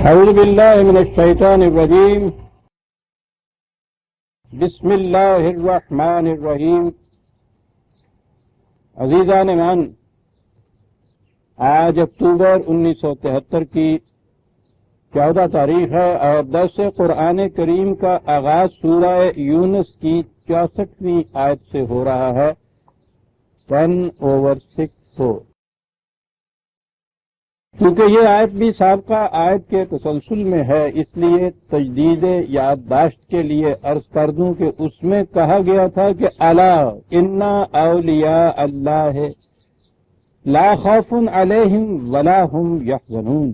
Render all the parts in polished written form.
اعوذ باللہ من الشیطان الرجیم بسم اللہ الرحمن الرحیم۔ عزیزان من، آج اکتوبر 1973 کی 14 تاریخ ہے اور درس قرآن کریم کا آغاز سورہ یونس کی 64ویں آیت سے ہو رہا ہے 10/6 کیونکہ یہ آیت بھی سابقہ آیت کے تسلسل میں ہے، اس لیے تجدید یادداشت کے لیے عرض کر دوں کہ اس میں کہا گیا تھا کہ الا انا اولیاء اللہ لا خوف علیہم ولا ہم یحزنون۔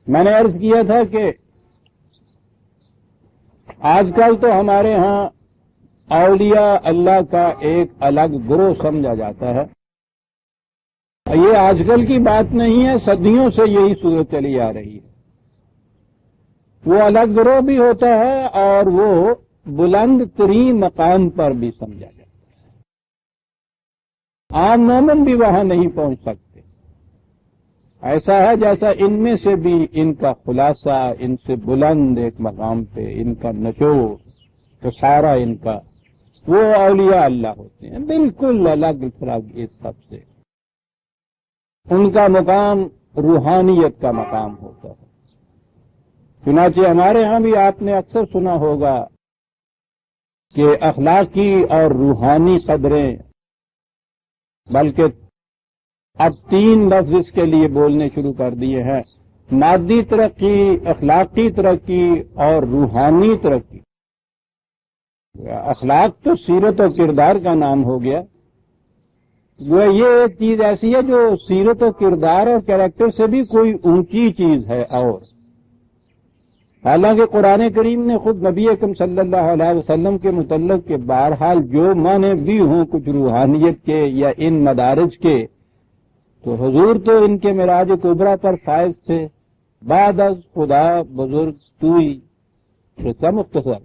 میں نے عرض کیا تھا کہ آج کل تو ہمارے ہاں اولیاء اللہ کا ایک الگ گروہ سمجھا جاتا ہے۔ یہ آج کل کی بات نہیں ہے، صدیوں سے یہی صورت چلی آ رہی ہے۔ وہ الگ گروہ بھی ہوتا ہے اور وہ بلند ترین مقام پر بھی سمجھا جاتا ہے۔ عام مومن بھی وہاں نہیں پہنچ سکتے۔ ایسا ہے جیسا ان میں سے بھی ان کا خلاصہ، ان سے بلند ایک مقام پہ ان کا نچوڑ تو سارا ان کا وہ اولیاء اللہ ہوتے ہیں، بالکل الگ فرق اس سب سے۔ ان کا مقام روحانیت کا مقام ہوتا ہے۔ چنانچہ ہمارے ہاں بھی آپ نے اکثر سنا ہوگا کہ اخلاقی اور روحانی قدریں، بلکہ اب 3 لفظ اس کے لیے بولنے شروع کر دیے ہیں: مادی ترقی، اخلاقی ترقی اور روحانی ترقی۔ اخلاق تو سیرت و کردار کا نام ہو گیا۔ یہ ایک چیز ایسی ہے جو سیرت و کردار اور کیریکٹر سے بھی کوئی اونچی چیز ہے، اور حالانکہ قرآن کریم نے خود نبی اکرم صلی اللہ علیہ وسلم کے متعلق کے بہرحال جو معنی بھی ہوں کچھ روحانیت کے یا ان مدارج کے، تو حضور تو ان کے معراج کبریٰ پر فائز تھے۔ بعد از خدا بزرگ توئی رتہ مختصر۔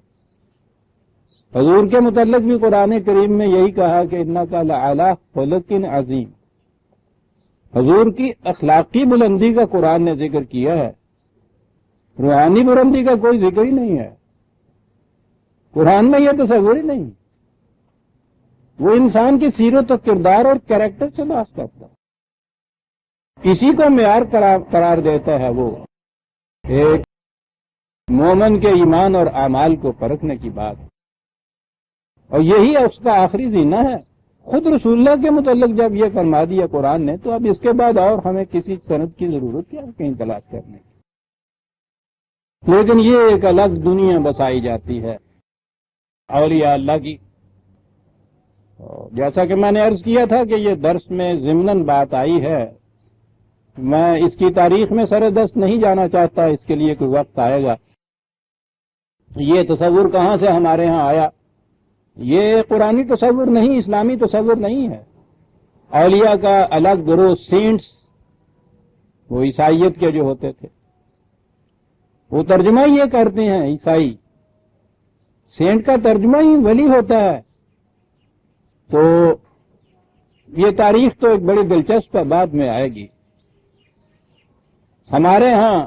حضور کے متعلق بھی قرآن کریم میں یہی کہا کہ انک لعلی خلق عظیم۔ حضور کی اخلاقی بلندی کا قرآن نے ذکر کیا ہے، روحانی بلندی کا کوئی ذکر ہی نہیں ہے۔ قرآن میں یہ تصور ہی نہیں۔ وہ انسان کی سیرت و کردار اور کیریکٹر سے بات کرتا ہے، اسی کو معیار قرار دیتا ہے۔ وہ ایک مومن کے ایمان اور اعمال کو پرکھنے کی بات، اور یہی اس کا آخری زینہ ہے۔ خود رسول اللہ کے متعلق جب یہ فرما دیا قرآن نے، تو اب اس کے بعد اور ہمیں کسی سند کی ضرورت کیا ہے کہیں تلاش کرنے کی؟ لیکن یہ ایک الگ دنیا بسائی جاتی ہے اولیاء اللہ کی۔ جیسا کہ میں نے عرض کیا تھا کہ یہ درس میں ضمناً بات آئی ہے، میں اس کی تاریخ میں سر دست نہیں جانا چاہتا، اس کے لیے کوئی وقت آئے گا۔ یہ تصور کہاں سے ہمارے ہاں آیا؟ یہ قرآنی تصور نہیں، اسلامی تصور نہیں ہے۔ اولیاء کا الگ گروہ سینٹس، وہ عیسائیت کے جو ہوتے تھے، وہ ترجمہ یہ کرتے ہیں عیسائی، سینٹ کا ترجمہ ہی ولی ہوتا ہے۔ تو یہ تاریخ تو ایک بڑی دلچسپ بعد میں آئے گی۔ ہمارے ہاں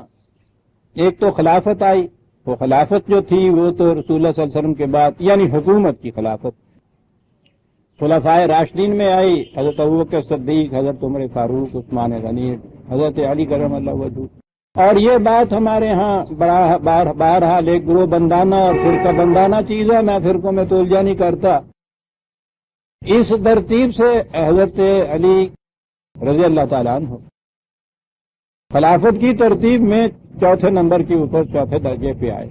ایک تو خلافت آئی، وہ خلافت جو تھی وہ تو رسول اللہ صلی اللہ علیہ وسلم کے بعد، یعنی حکومت کی خلافت خلفائے راشدین میں آئی، حضرت ابوبکر صدیق، حضرت عمر فاروق، عثمان غنی، حضرت علی کرم اللہ وجہہ۔ اور یہ بات ہمارے ہاں بہرحال ایک گروہ بندانہ اور فرقہ بندانہ چیز ہے، میں فرقوں میں تولجہ نہیں کرتا۔ اس ترتیب سے حضرت علی رضی اللہ تعالیٰ عنہ خلافت کی ترتیب میں 4 نمبر کے اوپر 4 درجے پہ آئے۔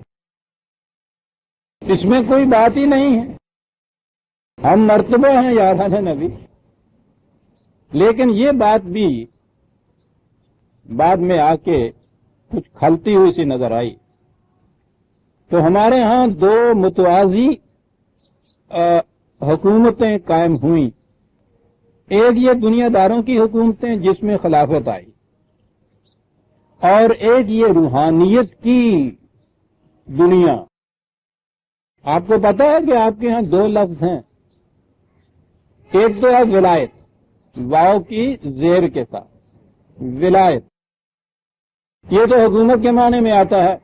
اس میں کوئی بات ہی نہیں ہے، ہم مرتبہ ہیں یاران نبی۔ لیکن یہ بات بھی بعد میں آ کے کچھ کھلتی ہوئی سی نظر آئی۔ تو ہمارے ہاں 2 متوازی حکومتیں قائم ہوئیں۔ ایک یہ دنیا داروں کی حکومتیں جس میں خلافت آئی، اور ایک یہ روحانیت کی دنیا۔ آپ کو پتا ہے کہ آپ کے ہاں 2 لفظ ہیں، ایک تو ہے ولایت، واؤ کی زیر کے ساتھ ولایت، یہ تو حکومت کے معنی میں آتا ہے.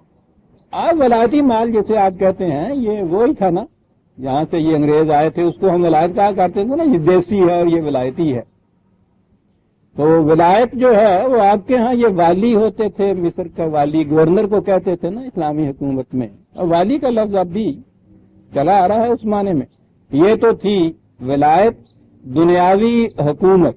اب ولایتی مال جسے آپ کہتے ہیں یہ وہی تھا نا، جہاں سے یہ انگریز آئے تھے اس کو ہم ولایت کہا کرتے تھے نا، یہ دیسی ہے اور یہ ولایتی ہے. تو ولایت جو ہے وہ آپ کے ہاں یہ والی ہوتے تھے، مصر کا والی، گورنر کو کہتے تھے نا اسلامی حکومت میں، اور والی کا لفظ اب بھی چلا آ رہا ہے اس معنی میں. یہ تو تھی ولایت، دنیاوی حکومت.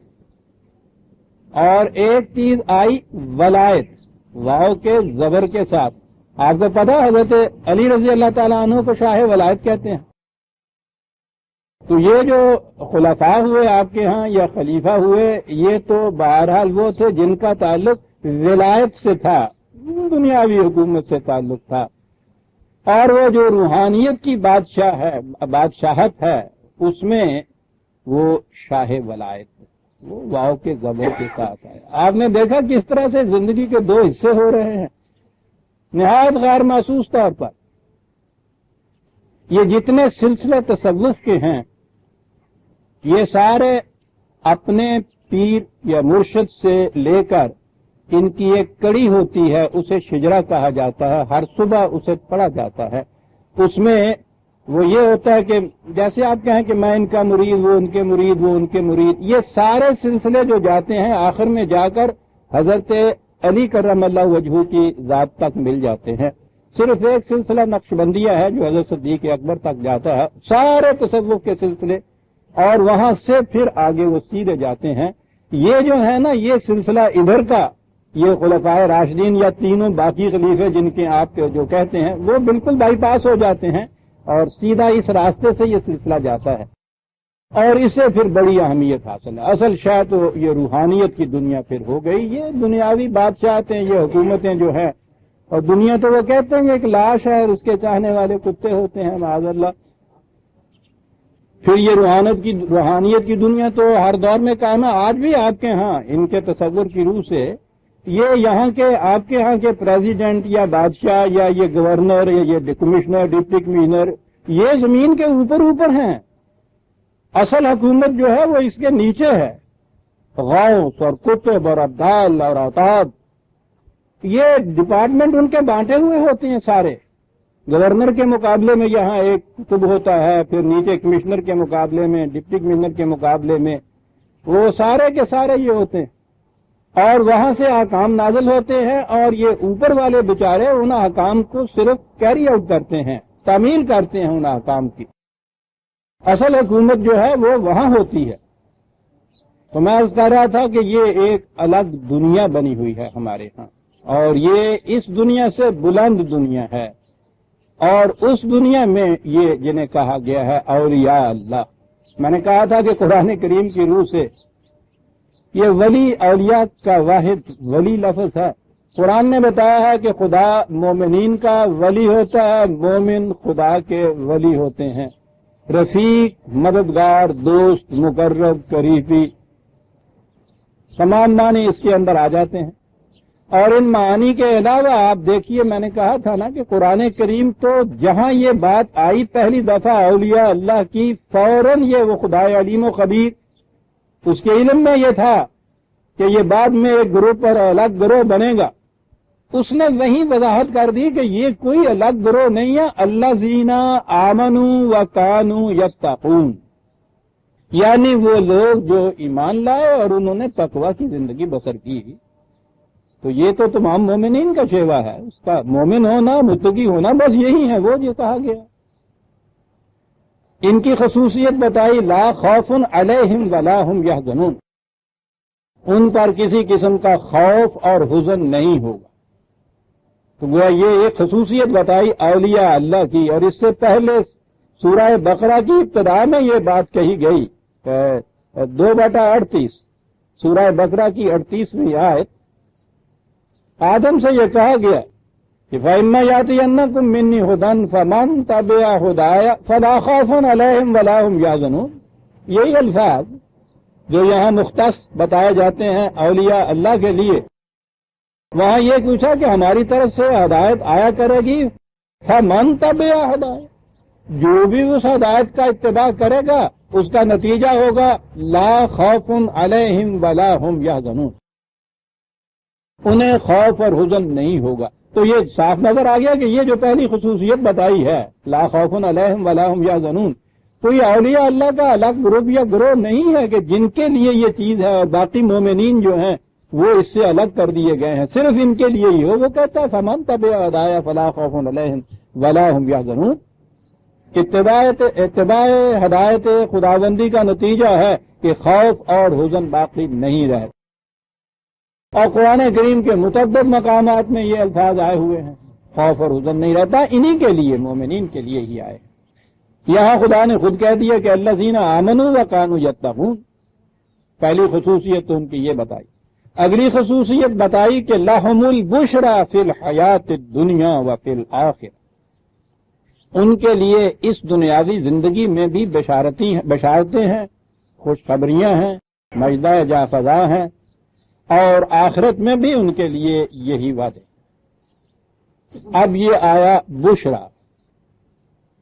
اور ایک چیز آئی ولایت، واو کے زبر کے ساتھ. آپ کو پتا حضرت علی رضی اللہ تعالیٰ عنہ کو شاہ ولایت کہتے ہیں. تو یہ جو خلفاء ہوئے آپ کے ہاں یا خلیفہ ہوئے، یہ تو بہرحال وہ تھے جن کا تعلق ولایت سے تھا، دنیاوی حکومت سے تعلق تھا. اور وہ جو روحانیت کی بادشاہت ہے اس میں وہ شاہ ولایت، وہ واو کے زبر کے ساتھ ہے. آپ نے دیکھا کس طرح سے زندگی کے دو حصے ہو رہے ہیں نہایت غیر محسوس طور پر. یہ جتنے سلسلے تصوف کے ہیں یہ سارے اپنے پیر یا مرشد سے لے کر ان کی ایک کڑی ہوتی ہے، اسے شجرہ کہا جاتا ہے، ہر صبح اسے پڑھا جاتا ہے. اس میں وہ یہ ہوتا ہے کہ جیسے آپ کہیں کہ میں ان کا مرید، وہ ان کے مرید، وہ ان کے مرید، یہ سارے سلسلے جو جاتے ہیں آخر میں جا کر حضرت علی کرم اللہ وجہہ کی ذات تک مل جاتے ہیں. صرف ایک سلسلہ نقشبندیہ ہے جو حضرت صدیق اکبر تک جاتا ہے، سارے تصوف کے سلسلے، اور وہاں سے پھر آگے وہ سیدھے جاتے ہیں. یہ جو ہے نا یہ سلسلہ ادھر کا، یہ خلفائے راشدین یا تینوں باقی خلیفے جن کے آپ جو کہتے ہیں وہ بالکل بائی پاس ہو جاتے ہیں اور سیدھا اس راستے سے یہ سلسلہ جاتا ہے، اور اسے پھر بڑی اہمیت حاصل ہے. اصل شاید تو یہ روحانیت کی دنیا پھر ہو گئی. یہ دنیاوی بادشاہتیں، یہ حکومتیں جو ہیں، اور دنیا تو وہ کہتے ہیں کہ ایک لاش ہے اور اس کے چاہنے والے کتے ہوتے ہیں معاذ اللہ. پھر یہ روحانیت کی دنیا تو ہر دور میں قائم ہے. آج بھی آپ کے ہاں ان کے تصور کی روح سے یہ یہاں کے آپ کے ہاں کے پریزیڈنٹ یا بادشاہ یا یہ گورنر یا یہ کمشنر، ڈپٹی کمشنر، یہ زمین کے اوپر ہیں. اصل حکومت جو ہے وہ اس کے نیچے ہے. غوث اور کتب اور ابدال اور اوتاد، یہ ڈپارٹمنٹ ان کے بانٹے ہوئے ہوتے ہیں سارے. گورنر کے مقابلے میں یہاں ایک کتب ہوتا ہے، پھر نیچے کمشنر کے مقابلے میں، ڈپٹی کمشنر کے مقابلے میں وہ سارے کے سارے یہ ہوتے ہیں، اور وہاں سے احکام نازل ہوتے ہیں، اور یہ اوپر والے بچارے ان احکام کو صرف کیری آؤٹ کرتے ہیں، تعمیل کرتے ہیں ان احکام کی. اصل حکومت جو ہے وہ وہاں ہوتی ہے. تو میں عرض کر رہا تھا کہ یہ ایک الگ دنیا بنی ہوئی ہے ہمارے ہاں، اور یہ اس دنیا سے بلند دنیا ہے. اور اس دنیا میں یہ جنہیں کہا گیا ہے اولیاء اللہ. میں نے کہا تھا کہ قرآن کریم کی روح سے یہ ولی اولیاء کا واحد ولی لفظ ہے. قرآن نے بتایا ہے کہ خدا مومنین کا ولی ہوتا ہے، مومن خدا کے ولی ہوتے ہیں. رفیق، مددگار، دوست، مقرب، قریبی، تمام معنی اس کے اندر آ جاتے ہیں. اور ان معانی کے علاوہ آپ دیکھیے، میں نے کہا تھا نا کہ قرآن کریم تو جہاں یہ بات آئی پہلی دفعہ اولیاء اللہ کی، فوراً یہ وہ خدا علیم و خبیر، اس کے علم میں یہ تھا کہ یہ بعد میں ایک گروہ پر الگ گروہ بنے گا. اس نے وہیں وضاحت کر دی کہ یہ کوئی الگ گروہ نہیں ہے، الذین آمنوا وکانوا یتقون، یعنی وہ لوگ جو ایمان لائے اور انہوں نے تقوی کی زندگی بسر کی. تو یہ تو تمام مومنین کا شیوا ہے، اس کا مومن ہونا، متقی ہونا، بس یہی ہے وہ جو کہا گیا. ان کی خصوصیت بتائی، لا خوف علیہم ولا ہم یحزنون، ان پر کسی قسم کا خوف اور حزن نہیں ہوگا. تو وہ یہ ایک خصوصیت بتائی اولیاء اللہ کی. اور اس سے پہلے سورہ بقرہ کی ابتدا میں یہ بات کہی گئی، 2/38 سورہ بقرہ کی 38ویں آیت، آدم سے یہ کہا گیا کہ فَإِمَّا يَأْتِيَنَّكُم مِّنِّي هُدًى فَمَن تَبِعَ هُدَايَ فَلَا خَوْفٌ عَلَيْهِمْ وَلَا هُمْ يَحْزَنُونَ. یہی الفاظ جو یہاں مختص بتائے جاتے ہیں اولیاء اللہ کے لیے، وہاں یہ پوچھا کہ ہماری طرف سے ہدایت آیا کرے گی، فَمَن تَبِعَ هُدَايَ، جو بھی اس ہدایت کا اتباع کرے گا اس کا نتیجہ ہوگا لا خوف علیہم ولا ہم یحزنون. انہیں خوف اور حزن نہیں ہوگا۔ تو یہ صاف نظر آ گیا کہ یہ جو پہلی خصوصیت بتائی ہے لا خوف علیہم ولا ہم یحزنون، کوئی اولیاء اللہ کا الگ گروپ یا گروہ نہیں ہے کہ جن کے لیے یہ چیز ہے اور باقی مومنین جو ہیں وہ اس سے الگ کر دیے گئے ہیں، صرف ان کے لیے ہی ہو۔ وہ کہتا ہے فمن تبع ہدایا فلا خوف علیہم ولا ہم یحزنون۔ اتباع ہدایت خداوندی کا نتیجہ ہے کہ خوف اور حزن باقی نہیں رہے، اور قرآن کریم کے متعدد مقامات میں یہ الفاظ آئے ہوئے ہیں، خوف اور حزن نہیں رہتا، انہی کے لیے، مومنین کے لیے ہی آئے۔ یہاں خدا نے خود کہہ دیا کہ الذین آمنوا وکانوا یتقون، پہلی خصوصیت تو ان کی یہ بتائی۔ اگلی خصوصیت بتائی کہ لہم البشری فی الحیات الدنیا وفی الآخرہ، ان کے لیے اس دنیاوی زندگی میں بھی بشارتیں ہیں، خوشخبریاں ہیں، مجدہ جا فضا ہیں، اور آخرت میں بھی ان کے لیے یہی وعدے۔ اب یہ آیا بشرا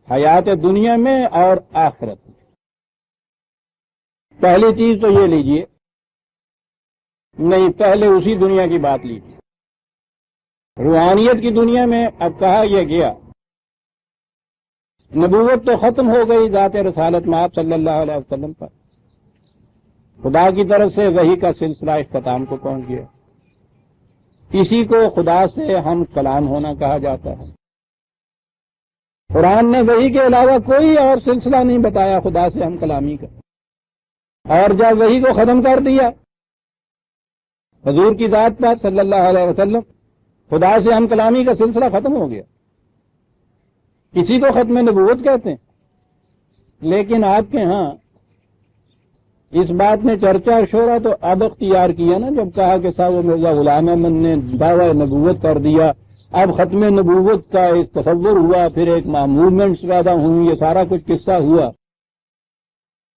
حیات دنیا میں اور آخرت میں۔ پہلی چیز تو یہ لیجئے، نہیں پہلے اسی دنیا کی بات لیجئے۔ روحانیت کی دنیا میں اب کہا یہ گیا، نبوت تو ختم ہو گئی ذات رسالت مآب صلی اللہ علیہ وسلم پر، خدا کی طرف سے وحی کا سلسلہ اختتام کو پہنچ گیا۔ اسی کو خدا سے ہم کلام ہونا کہا جاتا ہے۔ قرآن نے وحی کے علاوہ کوئی اور سلسلہ نہیں بتایا خدا سے ہم کلامی کا، اور جب وحی کو ختم کر دیا حضور کی ذات پر صلی اللہ علیہ وسلم، خدا سے ہم کلامی کا سلسلہ ختم ہو گیا۔ اسی کو ختم نبوت کہتے ہیں۔ لیکن آپ کے ہاں اس بات نے چرچا اور شورا تو اب اختیار کیا نا، جب کہا کہ صاحب مرزا غلام احمد نے دعوی نبوت کر دیا، اب ختم نبوت کا ایک تصور ہوا، پھر ایک موومنٹس پیدا ہوئی، یہ سارا کچھ قصہ ہوا۔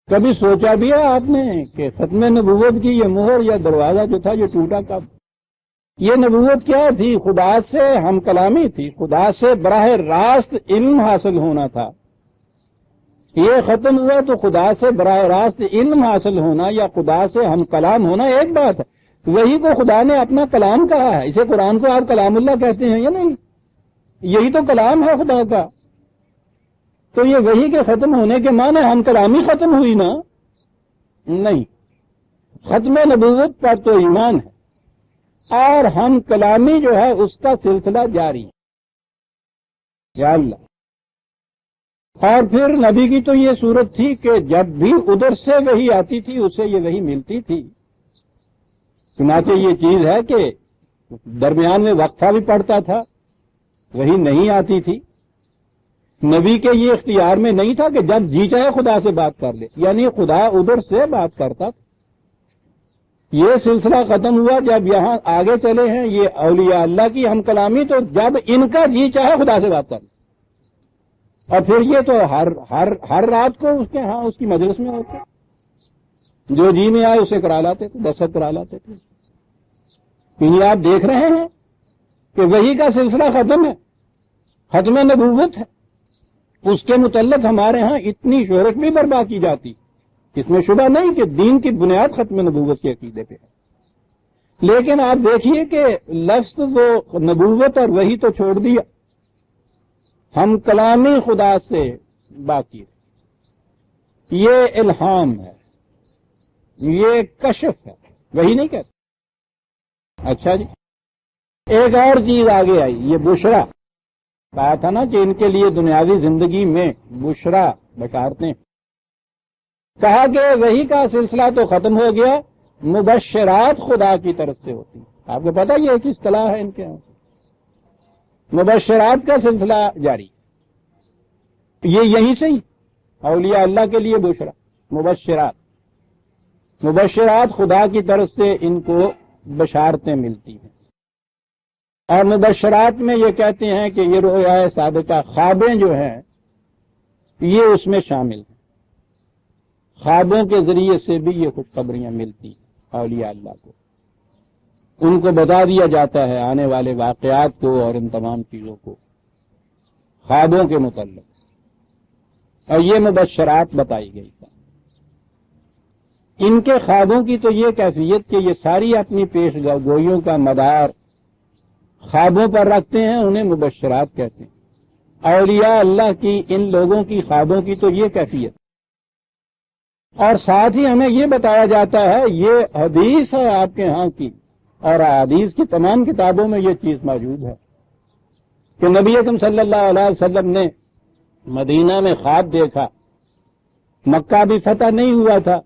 کبھی سوچا بھی ہے آپ نے کہ ختم نبوت کی یہ مہر یا دروازہ جو تھا یہ ٹوٹا کب؟ یہ نبوت کیا تھی؟ خدا سے ہم کلامی تھی، خدا سے براہ راست علم حاصل ہونا تھا۔ یہ ختم ہوا تو خدا سے براہ راست علم حاصل ہونا یا خدا سے ہم کلام ہونا ایک بات ہے۔ وہی کو خدا نے اپنا کلام کہا ہے، اسے قرآن کو آپ کلام اللہ کہتے ہیں یا نہیں؟ یہی تو کلام ہے خدا کا۔ تو یہ وہی کے ختم ہونے کے معنی ہم کلامی ختم ہوئی نا؟ نہیں، ختم نبوت پر تو ایمان ہے، اور ہم کلامی جو ہے اس کا سلسلہ جاری ہے۔ یا اللہ! اور پھر نبی کی تو یہ صورت تھی کہ جب بھی ادھر سے وحی آتی تھی اسے یہ وحی ملتی تھی۔ چنانچہ یہ چیز ہے کہ درمیان میں وقفہ بھی پڑتا تھا، وحی نہیں آتی تھی۔ نبی کے یہ اختیار میں نہیں تھا کہ جب جی چاہے خدا سے بات کر لے، یعنی خدا ادھر سے بات کرتا تھا۔ یہ سلسلہ ختم ہوا جب یہاں آگے چلے ہیں یہ اولیاء اللہ کی ہم کلامی، تو جب ان کا جی چاہے خدا سے بات کر لے، اور پھر یہ تو ہر رات کو اس کے ہاں اس کی مجلس میں ہوتے، جو جی میں آئے اسے کرا لاتے تھے، دستخط کرا لاتے تھے۔ یہ آپ دیکھ رہے ہیں کہ وحی کا سلسلہ ختم ہے، ختم نبوت ہے۔ اس کے متعلق ہمارے ہاں اتنی شہرت بھی برپا کی جاتی، اس میں شبہ نہیں کہ دین کی بنیاد ختم نبوت کے عقیدے پہ ہے۔ لیکن آپ دیکھیے کہ لفظ وہ نبوت اور وحی تو چھوڑ دیا، ہم کلامی خدا سے باقی ہے۔ یہ الہام ہے، یہ کشف ہے، وہی نہیں کہتے۔ اچھا جی، ایک اور چیز آگے آئی، یہ بشرا۔ کہا تھا نا کہ ان کے لیے دنیاوی زندگی میں بشرا بشارتیں۔ کہا کہ وحی کا سلسلہ تو ختم ہو گیا، مبشرات خدا کی طرف سے ہوتی۔ آپ کو پتا یہ ایک اصطلاح ہے ان کے یہاں، مبشرات کا سلسلہ جاری۔ یہ یہیں سے ہی اولیاء اللہ کے لیے بشرا، مبشرات خدا کی طرف سے ان کو بشارتیں ملتی ہیں۔ اور مبشرات میں یہ کہتے ہیں کہ یہ رؤیا صادقہ، خوابیں جو ہیں یہ اس میں شامل ہیں۔ خوابوں کے ذریعے سے بھی یہ خوشخبریاں ملتی ہیں اولیاء اللہ کو، ان کو بتا دیا جاتا ہے آنے والے واقعات کو اور ان تمام چیزوں کو خوابوں کے متعلق، اور یہ مبشرات بتائی گئی تھا۔ ان کے خوابوں کی تو یہ کیفیت کہ یہ ساری اپنی پیش گوئیوں کا مدار خوابوں پر رکھتے ہیں، انہیں مبشرات کہتے ہیں۔ اولیاء اللہ کی ان لوگوں کی خوابوں کی تو یہ کیفیت، اور ساتھ ہی ہمیں یہ بتایا جاتا ہے، یہ حدیث ہے آپ کے ہاں کی، اور حدیث کی تمام کتابوں میں یہ چیز موجود ہے کہ نبی اکرم صلی اللہ علیہ وسلم نے مدینہ میں خواب دیکھا، مکہ بھی فتح نہیں ہوا تھا،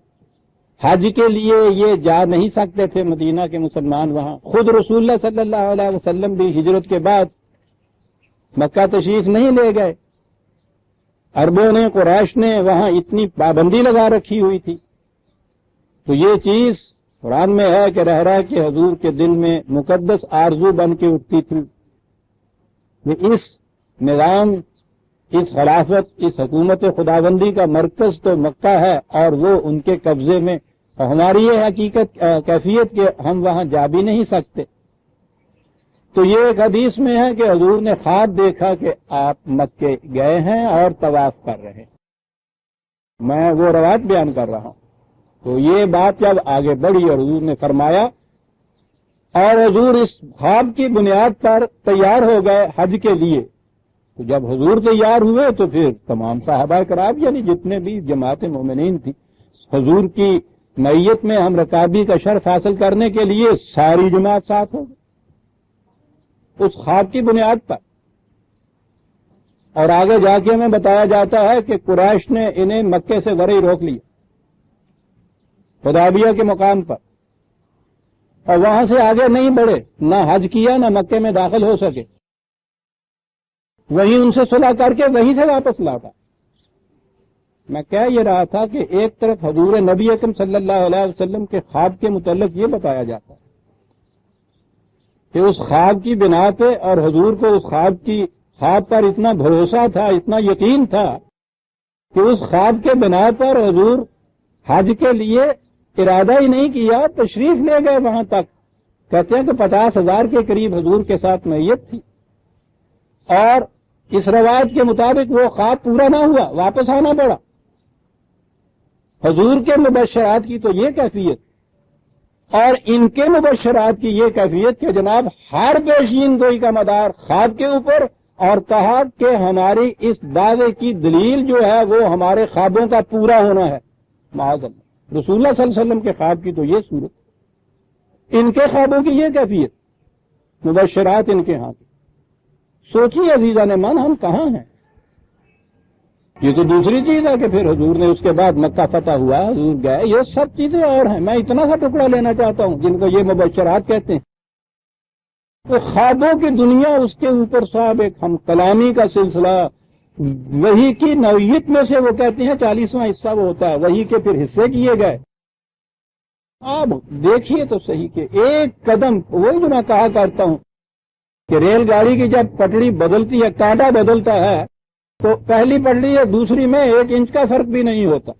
حج کے لیے یہ جا نہیں سکتے تھے مدینہ کے مسلمان وہاں، خود رسول اللہ صلی اللہ علیہ وسلم بھی ہجرت کے بعد مکہ تشریف نہیں لے گئے، عربوں نے قریش نے وہاں اتنی پابندی لگا رکھی ہوئی تھی۔ تو یہ چیز قرآن میں ہے کہ رہ کے حضور کے دل میں مقدس آرزو بن کے اٹھتی تھی کہ اس نظام، اس خلافت، اس حکومت خداوندی کا مرکز تو مکہ ہے اور وہ ان کے قبضے میں، اور ہماری یہ حقیقت کیفیت کہ ہم وہاں جا بھی نہیں سکتے۔ تو یہ ایک حدیث میں ہے کہ حضور نے خواب دیکھا کہ آپ مکے گئے ہیں اور طواف کر رہے ہیں، میں وہ روایت بیان کر رہا ہوں۔ تو یہ بات جب آگے بڑھی اور حضور نے فرمایا، اور حضور اس خواب کی بنیاد پر تیار ہو گئے حج کے لیے، تو جب حضور تیار ہوئے تو پھر تمام صحابہ کرام یعنی جتنے بھی جماعت مومنین تھی، حضور کی معیت میں ہم رکابی کا شرف حاصل کرنے کے لیے ساری جماعت ساتھ ہو گئی اس خواب کی بنیاد پر۔ اور آگے جا کے ہمیں بتایا جاتا ہے کہ قریش نے انہیں مکے سے ورے روک لیا حدیبیہ کے مقام پر، اور وہاں سے آگے نہیں بڑھے، نہ حج کیا نہ مکے میں داخل ہو سکے، وہیں ان سے صلح کر کے وہیں سے واپس لوٹا۔ میں کہہ یہ رہا تھا کہ ایک طرف حضور نبی اکرم صلی اللہ علیہ وسلم کے خواب کے متعلق یہ بتایا جاتا ہے کہ اس خواب کی بنا پہ، اور حضور کو اس خواب پر اتنا بھروسہ تھا، اتنا یقین تھا کہ اس خواب کے بنا پر حضور حج کے لیے ارادہ ہی نہیں کیا، تشریف لے گئے وہاں تک۔ کہتے ہیں کہ 50,000 کے قریب حضور کے ساتھ میت تھی، اور اس روایت کے مطابق وہ خواب پورا نہ ہوا، واپس آنا پڑا۔ حضور کے مبشرات کی تو یہ کیفیت، اور ان کے مبشرات کی یہ کیفیت کہ جناب ہر پیشین گوئی کا مدار خواب کے اوپر، اور کہا کہ ہماری اس دعوے کی دلیل جو ہے وہ ہمارے خوابوں کا پورا ہونا ہے۔ معاذ اللہ، رسول اللہ صلی اللہ علیہ وسلم کے خواب کی تو یہ صورت، ان کے خوابوں کی یہ کیفیت، مبشرات ان کے ہاں کی۔ سوچیے عزیزان من، ہم کہاں ہیں؟ یہ تو دوسری چیز ہے کہ پھر حضور نے اس کے بعد مکہ فتح ہوا، حضور گئے، یہ سب چیزیں اور ہیں۔ میں اتنا سا ٹکڑا لینا چاہتا ہوں جن کو یہ مبشرات کہتے ہیں۔ تو خوابوں کی دنیا، اس کے اوپر صاحب ایک ہم کلامی کا سلسلہ، وحی کی نوعیت میں سے وہ کہتے ہیں 40واں حصہ وہ ہوتا ہے، وحی کے پھر حصے کیے گئے۔ آپ دیکھیے تو صحیح کہ ایک قدم، وہی جو میں کہا کرتا ہوں کہ ریل گاڑی کی جب پٹڑی بدلتی ہے، کانٹا بدلتا ہے، تو پہلی پٹڑی یا دوسری میں 1 انچ کا فرق بھی نہیں ہوتا۔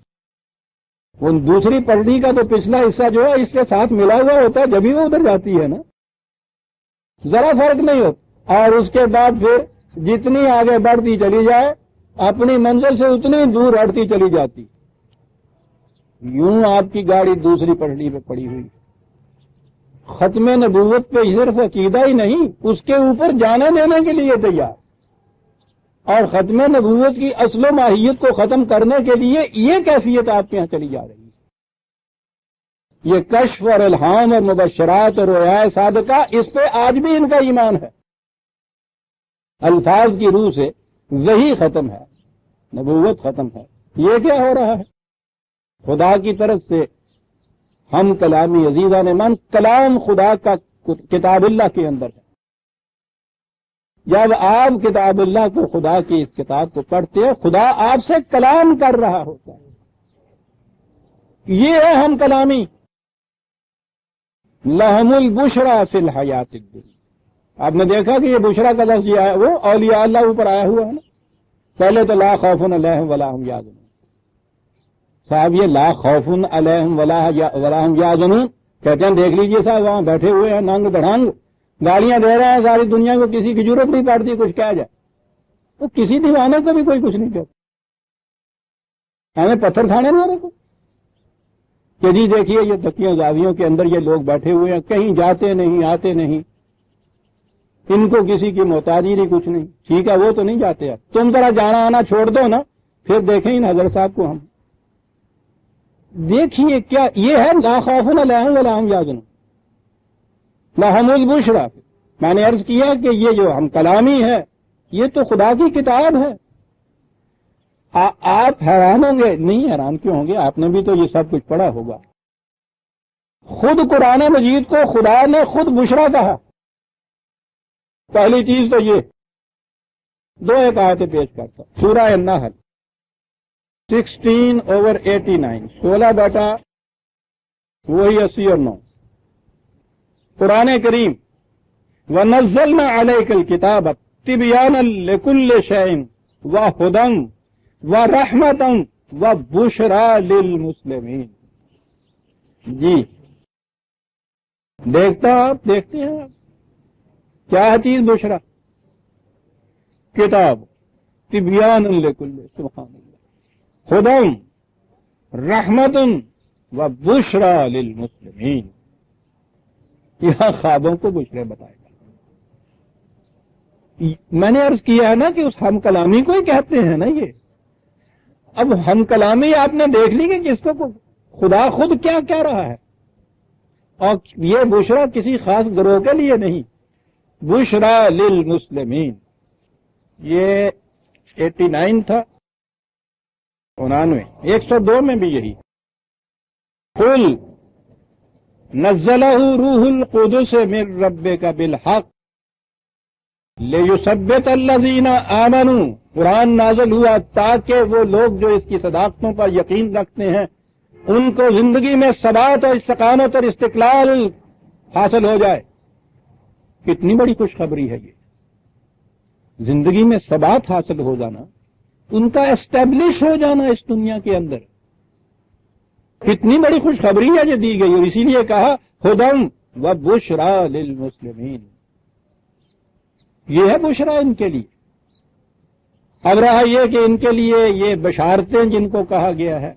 وہ دوسری پٹڑی کا تو پچھلا حصہ جو ہے اس کے ساتھ ملا ہوا ہوتا ہے، جبھی وہ ادھر جاتی ہے نا، ذرا فرق نہیں ہوتا۔ اور اس کے بعد پھر جتنی آگے بڑھتی چلی جائے، اپنی منزل سے اتنی دور ہٹتی چلی جاتی۔ یوں آپ کی گاڑی دوسری پٹڑی پہ پڑی ہوئی، ختم نبوت پہ صرف عقیدہ ہی نہیں، اس کے اوپر جانے دینے کے لیے تیار، اور ختم نبوت کی اصل و ماہیت کو ختم کرنے کے لیے یہ کیفیت آپ کے یہاں چلی جا رہی ہے۔ یہ کشف اور الہام اور مبشرات اور رؤیا صادقہ، اس پہ آج بھی ان کا ایمان ہے۔ الفاظ کی روح سے وہی ختم ہے، نبوت ختم ہے۔ یہ کیا ہو رہا ہے؟ خدا کی طرف سے ہم کلامی عزیزان من، کلام خدا کا کتاب اللہ کے اندر ہے۔ جب آپ کتاب اللہ کو، خدا کی اس کتاب کو پڑھتے ہیں، خدا آپ سے کلام کر رہا ہوتا ہے۔ یہ ہے ہم کلامی۔ لہم البشرا فی الحیات الدنیا، آپ نے دیکھا کہ یہ بشرا کا لفظ یہ ہے، وہ اولیاء اللہ اوپر آیا ہوا ہے نا۔ پہلے تو لا خوف علیہم ولا ہم یحزنون، صاحب یہ لا خوف علیہم ولا ہم یحزنون کہتے ہیں، دیکھ لیجئے صاحب وہاں بیٹھے ہوئے ہیں ننگ دڑھنگ، گالیاں دے رہے ہیں ساری دنیا کو، کسی کی ضرورت نہیں پڑتی کچھ کہا جائے، تو کسی دیوانے کو بھی کوئی کچھ نہیں کہتا، ہمیں پتھر کھانے والے کو۔ کہ جی دیکھیے یہ تکیوں زاویوں کے اندر یہ لوگ بیٹھے ہوئے ہیں، کہیں جاتے نہیں آتے نہیں، ان کو کسی کی محتاجی نہیں، کچھ نہیں، ٹھیک ہے وہ تو نہیں جاتے، اب تم ذرا جانا آنا چھوڑ دو نا، پھر دیکھیں ان حضرت صاحب کو ہم دیکھیے کیا یہ ہے، لا خوف علیہم ولا ہم یحزنون لہم البشریٰ۔ میں نے عرض کیا کہ یہ جو ہم کلامی ہے یہ تو خدا کی کتاب ہے۔ آپ حیران ہوں گے، نہیں حیران کیوں ہوں گے، آپ نے بھی تو یہ سب کچھ پڑھا ہوگا۔ خود قرآن مجید کو خدا نے خود بشرا کہا۔ پہلی چیز تو یہ دو ایک آیتیں پیش کرتا، سورہ النحل 16/89، 16 وہی 80 اور 9، قرآن کریم وَنَزَّلْنَا عَلَيْكَ الْكِتَابَ تِبْيَانًا لِكُلِّ شَيْءٍ وَهُدًى وَرَحْمَةً وَبُشْرَى لِلْمُسْلِمِينَ۔ جی دیکھتے ہیں آپ کیا چیز بشرا، کتاب تبیان لکل، سبحان اللہ، ہدی رحمت و بشرا للمسلمین، یہاں خوابوں کو بشرے بتائے گا۔ میں نے عرض کیا ہے نا کہ اس ہم کلامی کو ہی کہتے ہیں نا یہ۔ اب ہم کلامی آپ نے دیکھ لی کہ کس کو خدا خود کیا کہہ رہا ہے، اور یہ بشرا کسی خاص گروہ کے لیے نہیں، بشرا للمسلمین۔ یہ 89 تھا، 99، 102 میں بھی یہی، قل نزلہ روح القدس من ربک بالحق لیثبت الذین آمنوا، قرآن نازل ہوا تاکہ وہ لوگ جو اس کی صداقتوں پر یقین رکھتے ہیں ان کو زندگی میں ثبات اور استقامت اور استقلال حاصل ہو جائے۔ کتنی بڑی خوشخبری ہے یہ، زندگی میں ثبات حاصل ہو جانا، ان کا اسٹیبلش ہو جانا اس دنیا کے اندر، کتنی بڑی خوشخبری ہے یہ دی گئی، اور اسی لیے کہا ہدی و بشرا للمسلمین، یہ ہے بشرا ان کے لیے۔ اب رہا یہ کہ ان کے لیے یہ بشارتیں جن کو کہا گیا ہے،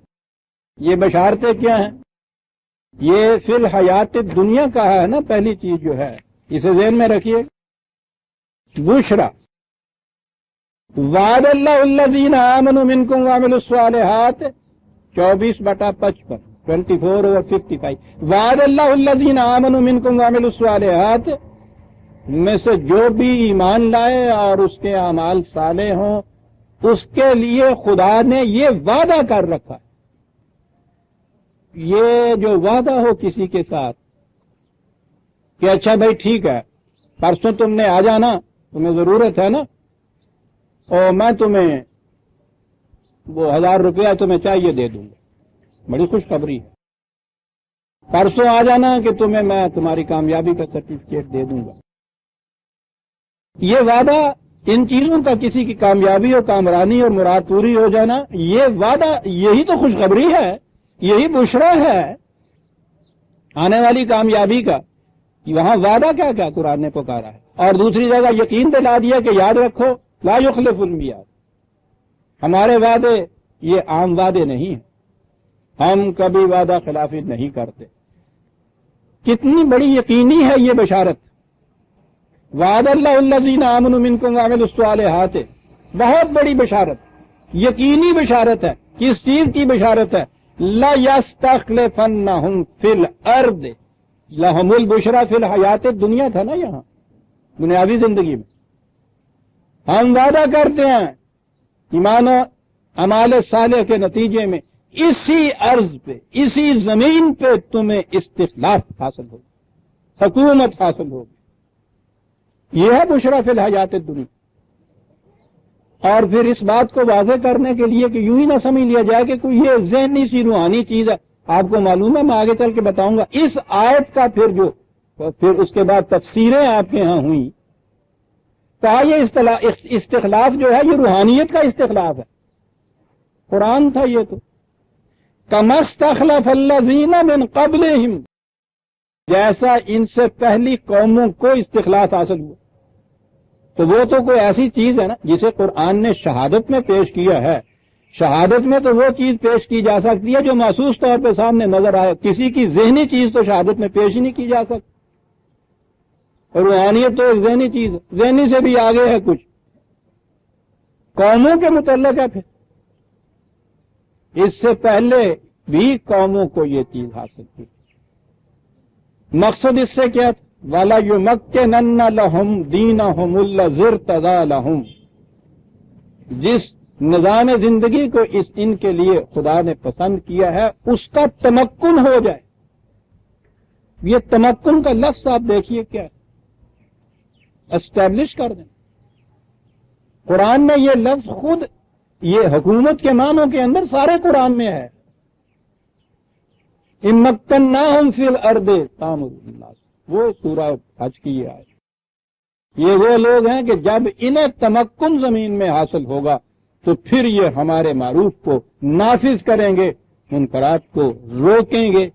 یہ بشارتیں کیا ہیں؟ یہ فی الحیات دنیا کہا ہے نا، پہلی چیز جو ہے اسے ذہن میں رکھیے، بشرا وعد اللہ الذین آمنوا منکم وعملوا الصالحات 24/55، 24/55، وعد اللہ الذین آمنوا منکم وعملوا الصالحات، میں سے جو بھی ایمان لائے اور اس کے اعمال صالح ہوں اس کے لیے خدا نے یہ وعدہ کر رکھا ہے۔ یہ جو وعدہ ہو کسی کے ساتھ کہ اچھا بھائی ٹھیک ہے پرسوں تم نے آ جانا، تمہیں ضرورت ہے نا، اور میں تمہیں وہ 1000 روپیہ تمہیں چاہیے دے دوں گا، بڑی خوشخبری ہے۔ پرسوں آ جانا کہ تمہیں میں تمہاری کامیابی کا سرٹیفکیٹ دے دوں گا۔ یہ وعدہ ان چیزوں کا، کسی کی کامیابی اور کامرانی اور مراد پوری ہو جانا، یہ وعدہ، یہی تو خوشخبری ہے، یہی بشرا ہے آنے والی کامیابی کا۔ وہاں وعدہ کیا کیا قرآن نے پکارا ہے، اور دوسری جگہ یقین دلا دیا کہ یاد رکھو لا یخلف المیعاد، ہمارے وعدے یہ عام وعدے نہیں ہیں، ہم کبھی وعدہ خلافی نہیں کرتے۔ کتنی بڑی یقینی ہے یہ بشارت، وعد اللہ الذین آمنوا منکم وعملوا الصالحات، بہت بڑی بشارت، یقینی بشارت ہے۔ کس چیز کی بشارت ہے؟ لا یستخلفنہم فی الارض، لہم البشریٰ فی الحیات الدنیا تھا نا، یہاں دنیاوی زندگی میں ہم وعدہ کرتے ہیں ایمان و اعمال صالح کے نتیجے میں اسی عرض پہ، اسی زمین پہ تمہیں استخلاف حاصل ہوگی، حکومت حاصل ہوگی۔ یہ ہے بشرا فی الحیات الدنیا۔ اور پھر اس بات کو واضح کرنے کے لیے کہ یوں ہی نہ سمجھ لیا جائے کہ کوئی یہ ذہنی سی روحانی چیز ہے، آپ کو معلوم ہے، میں آگے چل کے بتاؤں گا اس آیت کا پھر اس کے بعد تفسیریں آپ کے ہاں ہوئیں، کہا یہ استخلاف جو ہے یہ روحانیت کا استخلاف ہے، قرآن تھا یہ تو، کما استخلف الذین من قبلہم، جیسا ان سے پہلی قوموں کو استخلاف حاصل ہوا۔ تو وہ تو کوئی ایسی چیز ہے نا جسے قرآن نے شہادت میں پیش کیا ہے شہادت میں تو وہ چیز پیش کی جا سکتی ہے جو محسوس طور پہ سامنے نظر آئے، کسی کی ذہنی چیز تو شہادت میں پیش ہی نہیں کی جا سکتی، اور روحانیت تو ایک ذہنی چیز ہے، ذہنی سے بھی آگے ہے کچھ، قوموں کے متعلق ہے۔ پھر اس سے پہلے بھی قوموں کو یہ چیز حاصل تھی۔ مقصد اس سے کیا تھا؟ وَلَا يُمَكِّنَنَّ لَهُمْ دِينَهُمُ الَّذِي ارْتَضَىٰ لَهُمْ، جس نظام زندگی کو ان کے لیے خدا نے پسند کیا ہے اس کا تمکن ہو جائے۔ یہ تمکن کا لفظ آپ دیکھیے کیا ہے، اسٹیبلش کر دیں۔ قرآن میں یہ لفظ خود، یہ حکومت کے معنوں کے اندر سارے قرآن میں ہے۔ ان مکناہم فی الارض تامرون الناس، وہ سورہ حج کی یہ آیت۔ یہ وہ لوگ ہیں کہ جب انہیں تمکن زمین میں حاصل ہوگا تو پھر یہ ہمارے معروف کو نافذ کریں گے، منکرات کو روکیں گے۔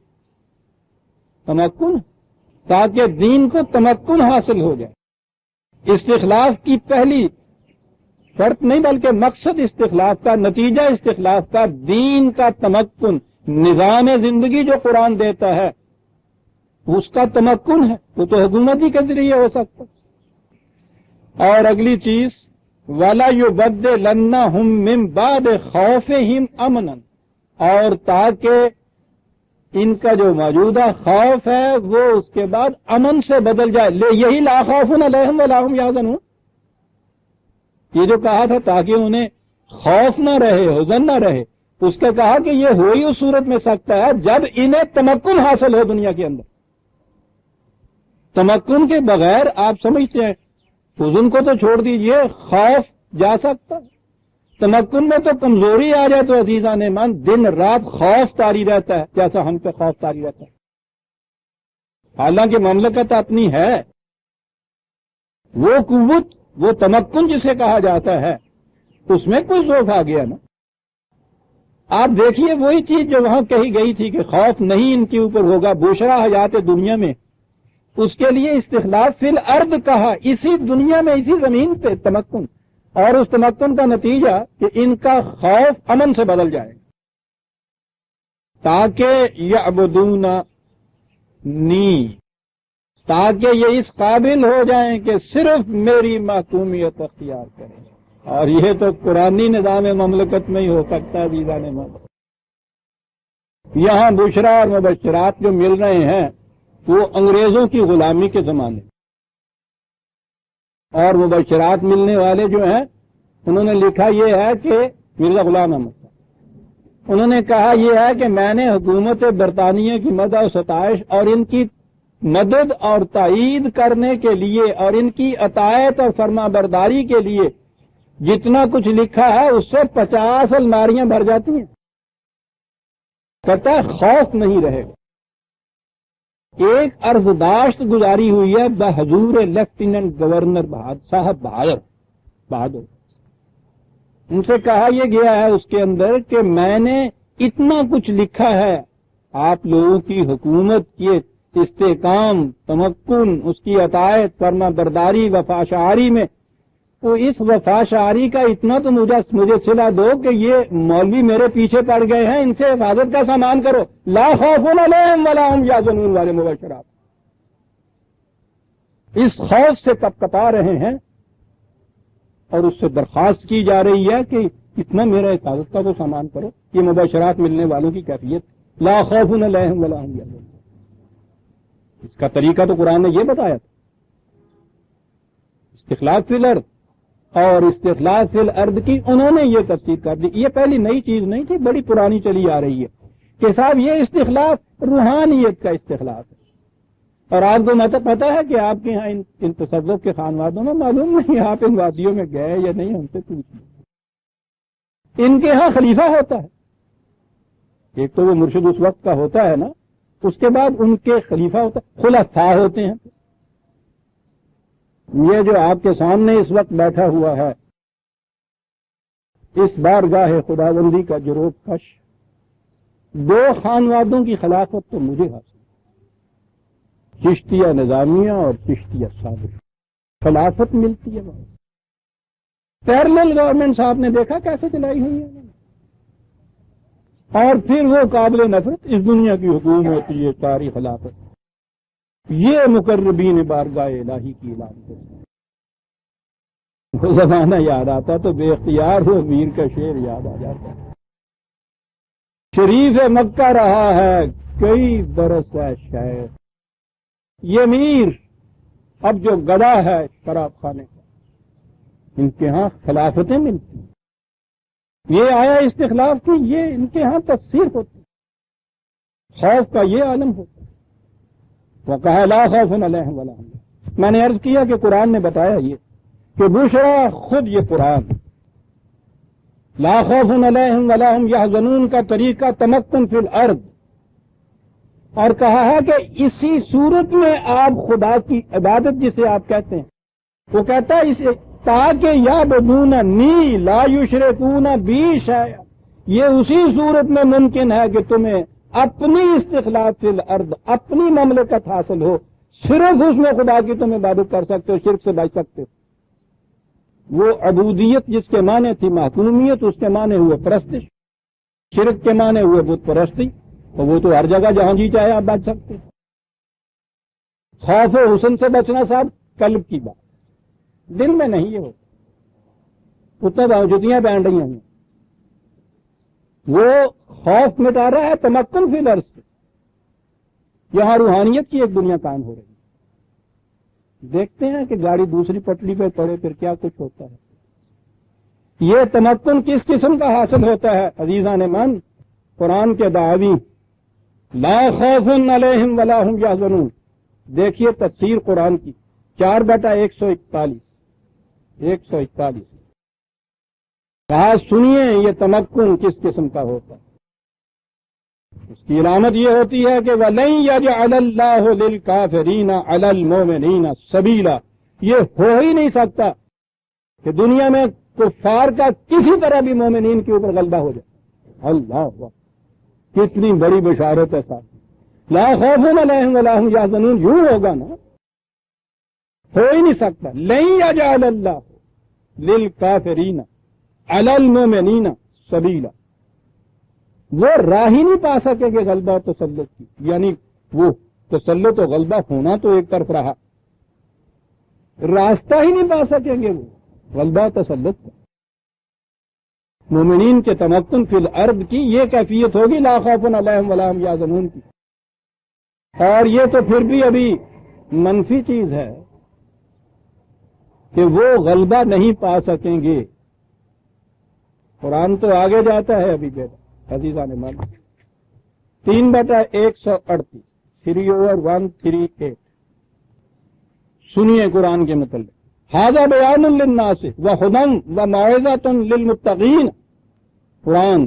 تمکن، تاکہ دین کو تمکن حاصل ہو جائے۔ استخلاف کی پہلی شرط نہیں بلکہ مقصد استخلاف کا، نتیجہ استخلاف کا دین کا تمکن، نظام زندگی جو قرآن دیتا ہے اس کا تمکن ہے، وہ تو حکومت ہی کے ذریعے ہو سکتا۔ اور اگلی چیز وَلَا يُبَدِّلَنَّهُم مِّن بَعْدِ خَوْفِهِمْ أَمْنًا، اور تاکہ ان کا جو موجودہ خوف ہے وہ اس کے بعد امن سے بدل جائے۔ یہی لا خوف علیہم ولا هم يحزنون، یہ جو کہا تھا تاکہ انہیں خوف نہ رہے، حزن نہ رہے، اس کے کہا کہ یہ ہو ہی اس صورت میں سکتا ہے جب انہیں تمکن حاصل ہو دنیا کے اندر۔ تمکن کے بغیر آپ سمجھتے ہیں حزن کو تو چھوڑ دیجئے، خوف جا سکتا ہے۔ تمکن میں تو کمزوری آ جائے تو عزیزان ایمان دن رات خوف طاری رہتا ہے، جیسا ہم پہ خوف طاری رہتا ہے۔ حالانکہ مملکت اپنی ہے، وہ قوت، وہ تمکن جسے کہا جاتا ہے، اس میں کوئی ذوق آ گیا نا۔ آپ دیکھیے وہی چیز جو وہاں کہی گئی تھی کہ خوف نہیں ان کے اوپر ہوگا، بشرا حیات دنیا میں، اس کے لیے استخلاف فی الارض کہا، اسی دنیا میں، اسی زمین پہ تمکن، اور اس تمکن کا نتیجہ کہ ان کا خوف امن سے بدل جائے، تاکہ یعبدون نی، تاکہ یہ اس قابل ہو جائیں کہ صرف میری محکومیت اختیار کریں۔ اور یہ تو قرآنی نظام مملکت میں ہی ہو سکتا ہے عزیزان محمد۔ یہاں بشرا اور مبشرات جو مل رہے ہیں وہ انگریزوں کی غلامی کے زمانے، اور مبشرات ملنے والے جو ہیں انہوں نے لکھا یہ ہے کہ مرزا غلام احمد صاحب، انہوں نے کہا یہ ہے کہ میں نے حکومت برطانیہ کی مدح و ستائش اور ان کی مدد اور تائید کرنے کے لیے اور ان کی اطاعت اور فرما برداری کے لیے جتنا کچھ لکھا ہے اس سے 50 الماریاں بھر جاتی ہیں۔ کہتا ہے خوف نہیں رہے گا۔ ایک عرضداشت گزاری ہوئی ہے بحضور لیفٹیننٹ گورنر صاحب بہادر، ان سے کہا یہ گیا ہے اس کے اندر کہ میں نے اتنا کچھ لکھا ہے آپ لوگوں کی حکومت کی استحکام، تمکن، اس کی اطاعت، فرما برداری، وفا شعاری میں، تو اس وفا شعاری کا اتنا تو مجھے صلہ دو کہ یہ مولوی میرے پیچھے پڑ گئے ہیں، ان سے حفاظت کا سامان کرو۔ لا خوف علیہم ولا هم يحزنون والے مبشرات اس خوف سے کپکپا رہے ہیں، اور اس سے درخواست کی جا رہی ہے کہ اتنا میرا حفاظت کا تو سامان کرو۔ یہ مبشرات ملنے والوں کی کیفیت، لا خوف علیہم ولا هم يحزنون۔ اس کا طریقہ تو قرآن نے یہ بتایا تھا، استخلاف فی الارض، اور استخلاف فی الارض کی انہوں نے یہ تفسیر کر دی۔ یہ پہلی نئی چیز نہیں تھی، بڑی پرانی چلی آ رہی ہے کہ صاحب یہ استخلاف روحانیت کا استخلاف ہے۔ اور آپ کو پتا ہے کہ آپ کے یہاں ان تصوف کے خانوادوں میں، معلوم نہیں آپ ان وادیوں میں گئے یا نہیں، ہم سے پوچھیں، ان کے ہاں خلیفہ ہوتا ہے، ایک تو وہ مرشد اس وقت کا ہوتا ہے نا، اس کے بعد ان کے خلیفہ ہوتا ہے، خلفاء ہوتے ہیں۔ یہ جو آپ کے سامنے اس وقت بیٹھا ہوا ہے، اس بارگاہ خداوندی کا جروب کش، 2 خانوادوں کی خلافت تو مجھے حاصل، چشتیہ نظامیہ اور چشتیہ صادق، خلافت ملتی ہے وہاں۔ پیرلل گورنمنٹس آپ نے دیکھا کیسے چلائی ہوئی ہیں، اور پھر وہ قابل نفرت اس دنیا کی حکومت ہوتی ہے ساری خلافت. یہ مقربین بارگاہ الہی کی علامت ہے. وہ زمانہ یاد آتا تو بے اختیار وہ میر کا شعر یاد آ جاتا. شریف مکہ رہا ہے کئی برس ہے شہر، یہ میر اب جو گدا ہے شراب خانے کا. ان کے ہاں خلافتیں ملتی، یہ آیا استخلاف کی، یہ ان کے ہاں تفسیر ہوتی، خوف کا یہ عالم ہوتا. وہ کہا لا خوف علیہم ولا ہم. میں نے عرض کیا کہ قرآن نے بتایا یہ کہ بشرا خود یہ قرآن لا خوف علیہم ولا ہم یحزنون کا طریقہ تمکن فی الارض، اور کہا ہے کہ اسی صورت میں آپ خدا کی عبادت جسے آپ کہتے ہیں، وہ کہتا ہے اسے تاکہ یعبدون نی لا یشرکون بی شیئا، یہ اسی صورت میں ممکن ہے کہ تمہیں اپنی استخلاف فی الارض، اپنی مملکت حاصل ہو، صرف اس میں خدا کی تم عبادت کر سکتے ہو، شرک سے بچ سکتے ہو. وہ عبودیت جس کے معنی تھی محکومیت، اس کے معنی ہوئے پرستش، شرک کے معنی ہوئے بت پرستی، تو وہ تو ہر جگہ جہاں جی چاہے آپ بچ سکتے ہیں. خوف و حسن سے بچنا صاحب قلب کی بات، دل میں نہیں یہ ہوتا. اتنا جتیاں پہن رہی ہیں وہ خوف مٹا رہا ہے تمکن فی الارض سے. یہاں روحانیت کی ایک دنیا قائم ہو رہی ہے. دیکھتے ہیں کہ گاڑی دوسری پٹری پہ پڑے پھر کیا کچھ ہوتا ہے. یہ تمکن کس قسم کا حاصل ہوتا ہے عزیزان من؟ قرآن کے دعوی لا خوف علیہم ولا ہم یحزنون. دیکھیے تفسیر قرآن کی 4/141 کہا سنیے یہ تمکن کس قسم کا ہوتا ہے. اس کی علامت یہ ہوتی ہے کہ وَلَن يَجْعَلَ اللَّهُ لِلْكَافِرِينَ عَلَى الْمُؤْمِنِينَ سَبِيلًا. یہ ہو ہی نہیں سکتا کہ دنیا میں کفار کا کسی طرح بھی مومنین کے اوپر غلبہ ہو جائے. اللہ کتنی بڑی بشارت ہے صاحب. لا خوف علیہم ولا ہم یحزنون یوں ہوگا نا، ہو ہی نہیں سکتا. لن یجعل اللہ للکافرین علی المؤمنین سبیلا. وہ راہ ہی نہیں پا سکے کہ غلبہ و تسلط کی، یعنی وہ تسلط و غلبہ ہونا تو ایک طرف رہا، راستہ ہی نہیں پا سکیں گے وہ غلبہ و تسلط کا. مومنین کے تمکن فی الارض کی یہ کیفیت ہوگی لا خوف علیہم ولا ہم یحزنون کی. اور یہ تو پھر بھی ابھی منفی چیز ہے کہ وہ غلبہ نہیں پا سکیں گے. قرآن تو آگے جاتا ہے ابھی بیٹا عزیزان من 3/138 3/138. سنیے قرآن کے متعلق ھذا بیان للناس وہدی وموعظۃ للمتقین. قرآن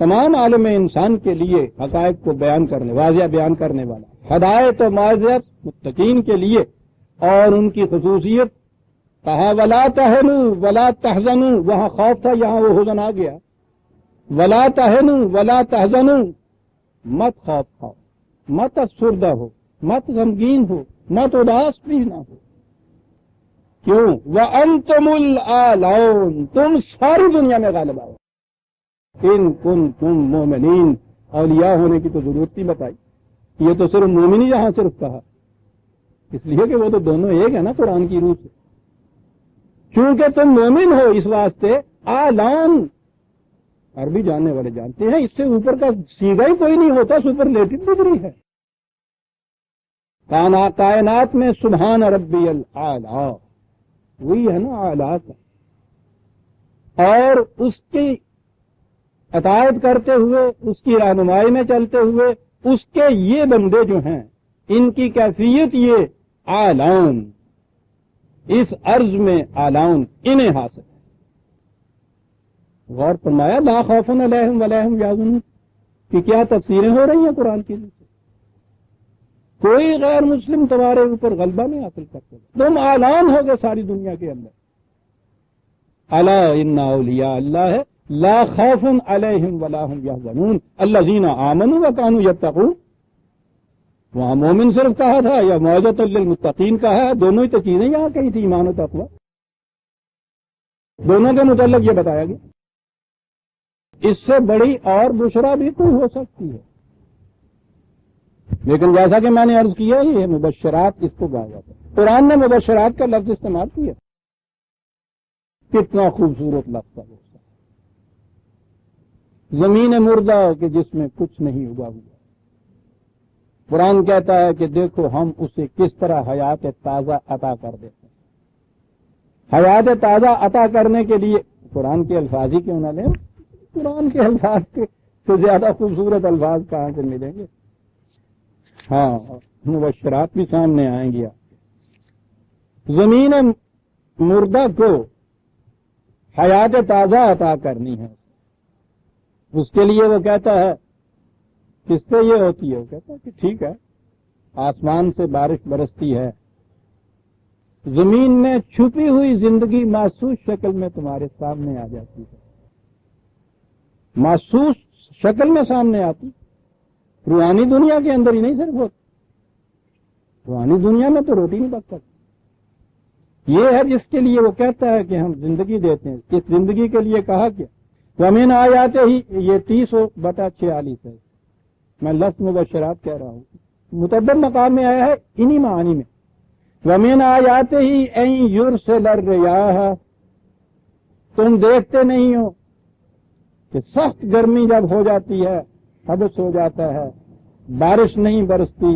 تمام عالم انسان کے لیے حقائق کو بیان کرنے، واضح بیان کرنے والا، ہدایت و معذرت متقین کے لیے. اور ان کی خصوصیت کہا ولا تہنوا ولا تحزنوا، وہاں خوف تھا یہاں وہ حزن آ گیا. ولا تہنوا ولا تحزنوا، مت خوف کھاؤ، مت افسردہ ہو، مت غمگین ہو، مت اداس بھی نہ ہو. کیوں؟ وانتم الاعلون، تم ساری دنیا میں غالب آؤ. ان کنتم مومنین، اولیاء ہونے کی تو ضرورت نہیں بتائی. یہ تو صرف مومن ہی یہاں صرف کہا، اس لیے کہ وہ تو دونوں ایک ہے نا قرآن کی روح سے. چونکہ تم مومن ہو اس واسطے اعلان، عربی جاننے والے جانتے ہیں اس سے اوپر کا سیگا ہی کوئی نہیں ہوتا، سپرلیٹو ڈگری ہے. کائنات میں سبحان ربی الاعلی، وہی ہے نا اعلیٰ کا. اور اس کی اطاعت کرتے ہوئے، اس کی رہنمائی میں چلتے ہوئے، اس کے یہ بندے جو ہیں ان کی کیفیت یہ اعلان، اس عرض میں اعلان انہیں حاصل ہے. غور فرمایا لا خوف علیہم ولا ہم یحزنون کہ کیا تفسیریں ہو رہی ہیں قرآن کی. کوئی غیر مسلم تمہارے اوپر غلبہ نہیں حاصل کرتے، تم اعلان ہو گئے ساری دنیا کے اندر. الا ان اولیاء اللہ ہے لا خوف علیہم ولا ہم یحزنون الذین آمنوا وکانوا یتقون. وہاں مومن صرف کہا تھا یا موعظۃ للمتقین کہا ہے، دونوں ہی تو چیزیں یہاں کہی تھی، ایمان و تقویٰ دونوں کے متعلق یہ بتایا گیا. اس سے بڑی اور بشرا بھی کوئی ہو سکتی ہے؟ لیکن جیسا کہ میں نے عرض کیا یہ مبشرات اس کو کہا جاتا ہے. قرآن نے مبشرات کا لفظ استعمال کیا. کتنا خوبصورت لفظ ہے. زمین مردہ کہ جس میں کچھ نہیں اگا ہوا. قرآن کہتا ہے کہ دیکھو ہم اسے کس طرح حیات تازہ عطا کر دیتے ہیں. حیات تازہ عطا کرنے کے لیے قرآن کے الفاظ ہی کیوں نہ لیں؟ قرآن کے الفاظ سے زیادہ خوبصورت الفاظ کہاں سے ملیں گے؟ ہاں مبشرات بھی سامنے آئیں گی. زمین مردہ کو حیات تازہ عطا کرنی ہے. اس کے لیے وہ کہتا ہے کس سے یہ ہوتی ہے؟ وہ کہتا ہے کہ ٹھیک ہے آسمان سے بارش برستی ہے، زمین میں چھپی ہوئی زندگی محسوس شکل میں تمہارے سامنے آ جاتی ہے. محسوس شکل میں سامنے آتی. روحانی دنیا کے اندر ہی نہیں صرف ہوتی. روحانی دنیا میں تو روٹی نہیں پک سکتی. یہ ہے جس کے لیے وہ کہتا ہے کہ ہم زندگی دیتے ہیں. اس زندگی کے لیے کہا کیا؟ زمین آ جاتے ہی یہ 30/46 ہے. میں لفظ مبشرات کہہ رہا ہوں. متعدد مقام میں آیا ہے انہی معانی میں. زمین آ جاتے ہی این یرسل الریاح، تم دیکھتے نہیں ہو کہ سخت گرمی جب ہو جاتی ہے، حبس ہو جاتا ہے، بارش نہیں برستی،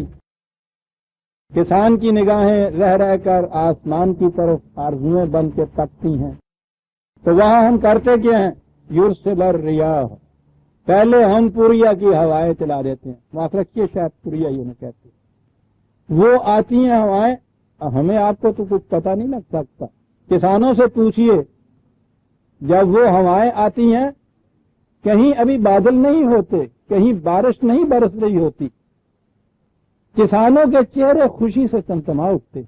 کسان کی نگاہیں رہ رہ کر آسمان کی طرف آرزویں بن کے تکتی ہیں. تو وہاں ہم کرتے کیا ہیں؟ یرسل الریاح، پہلے ہم پوریا کی ہوائیں چلا دیتے ہیں. معاف رکھیے شاید پوریا یہ نہ کہتے. وہ آتی ہیں ہوائیں، ہمیں آپ کو تو کچھ پتہ نہیں لگ سکتا. کسانوں سے پوچھئے جب وہ ہوائیں آتی ہیں کہیں ابھی بادل نہیں ہوتے، کہیں بارش نہیں برس رہی ہوتی، کسانوں کے چہرے خوشی سے چمچما اٹھتے.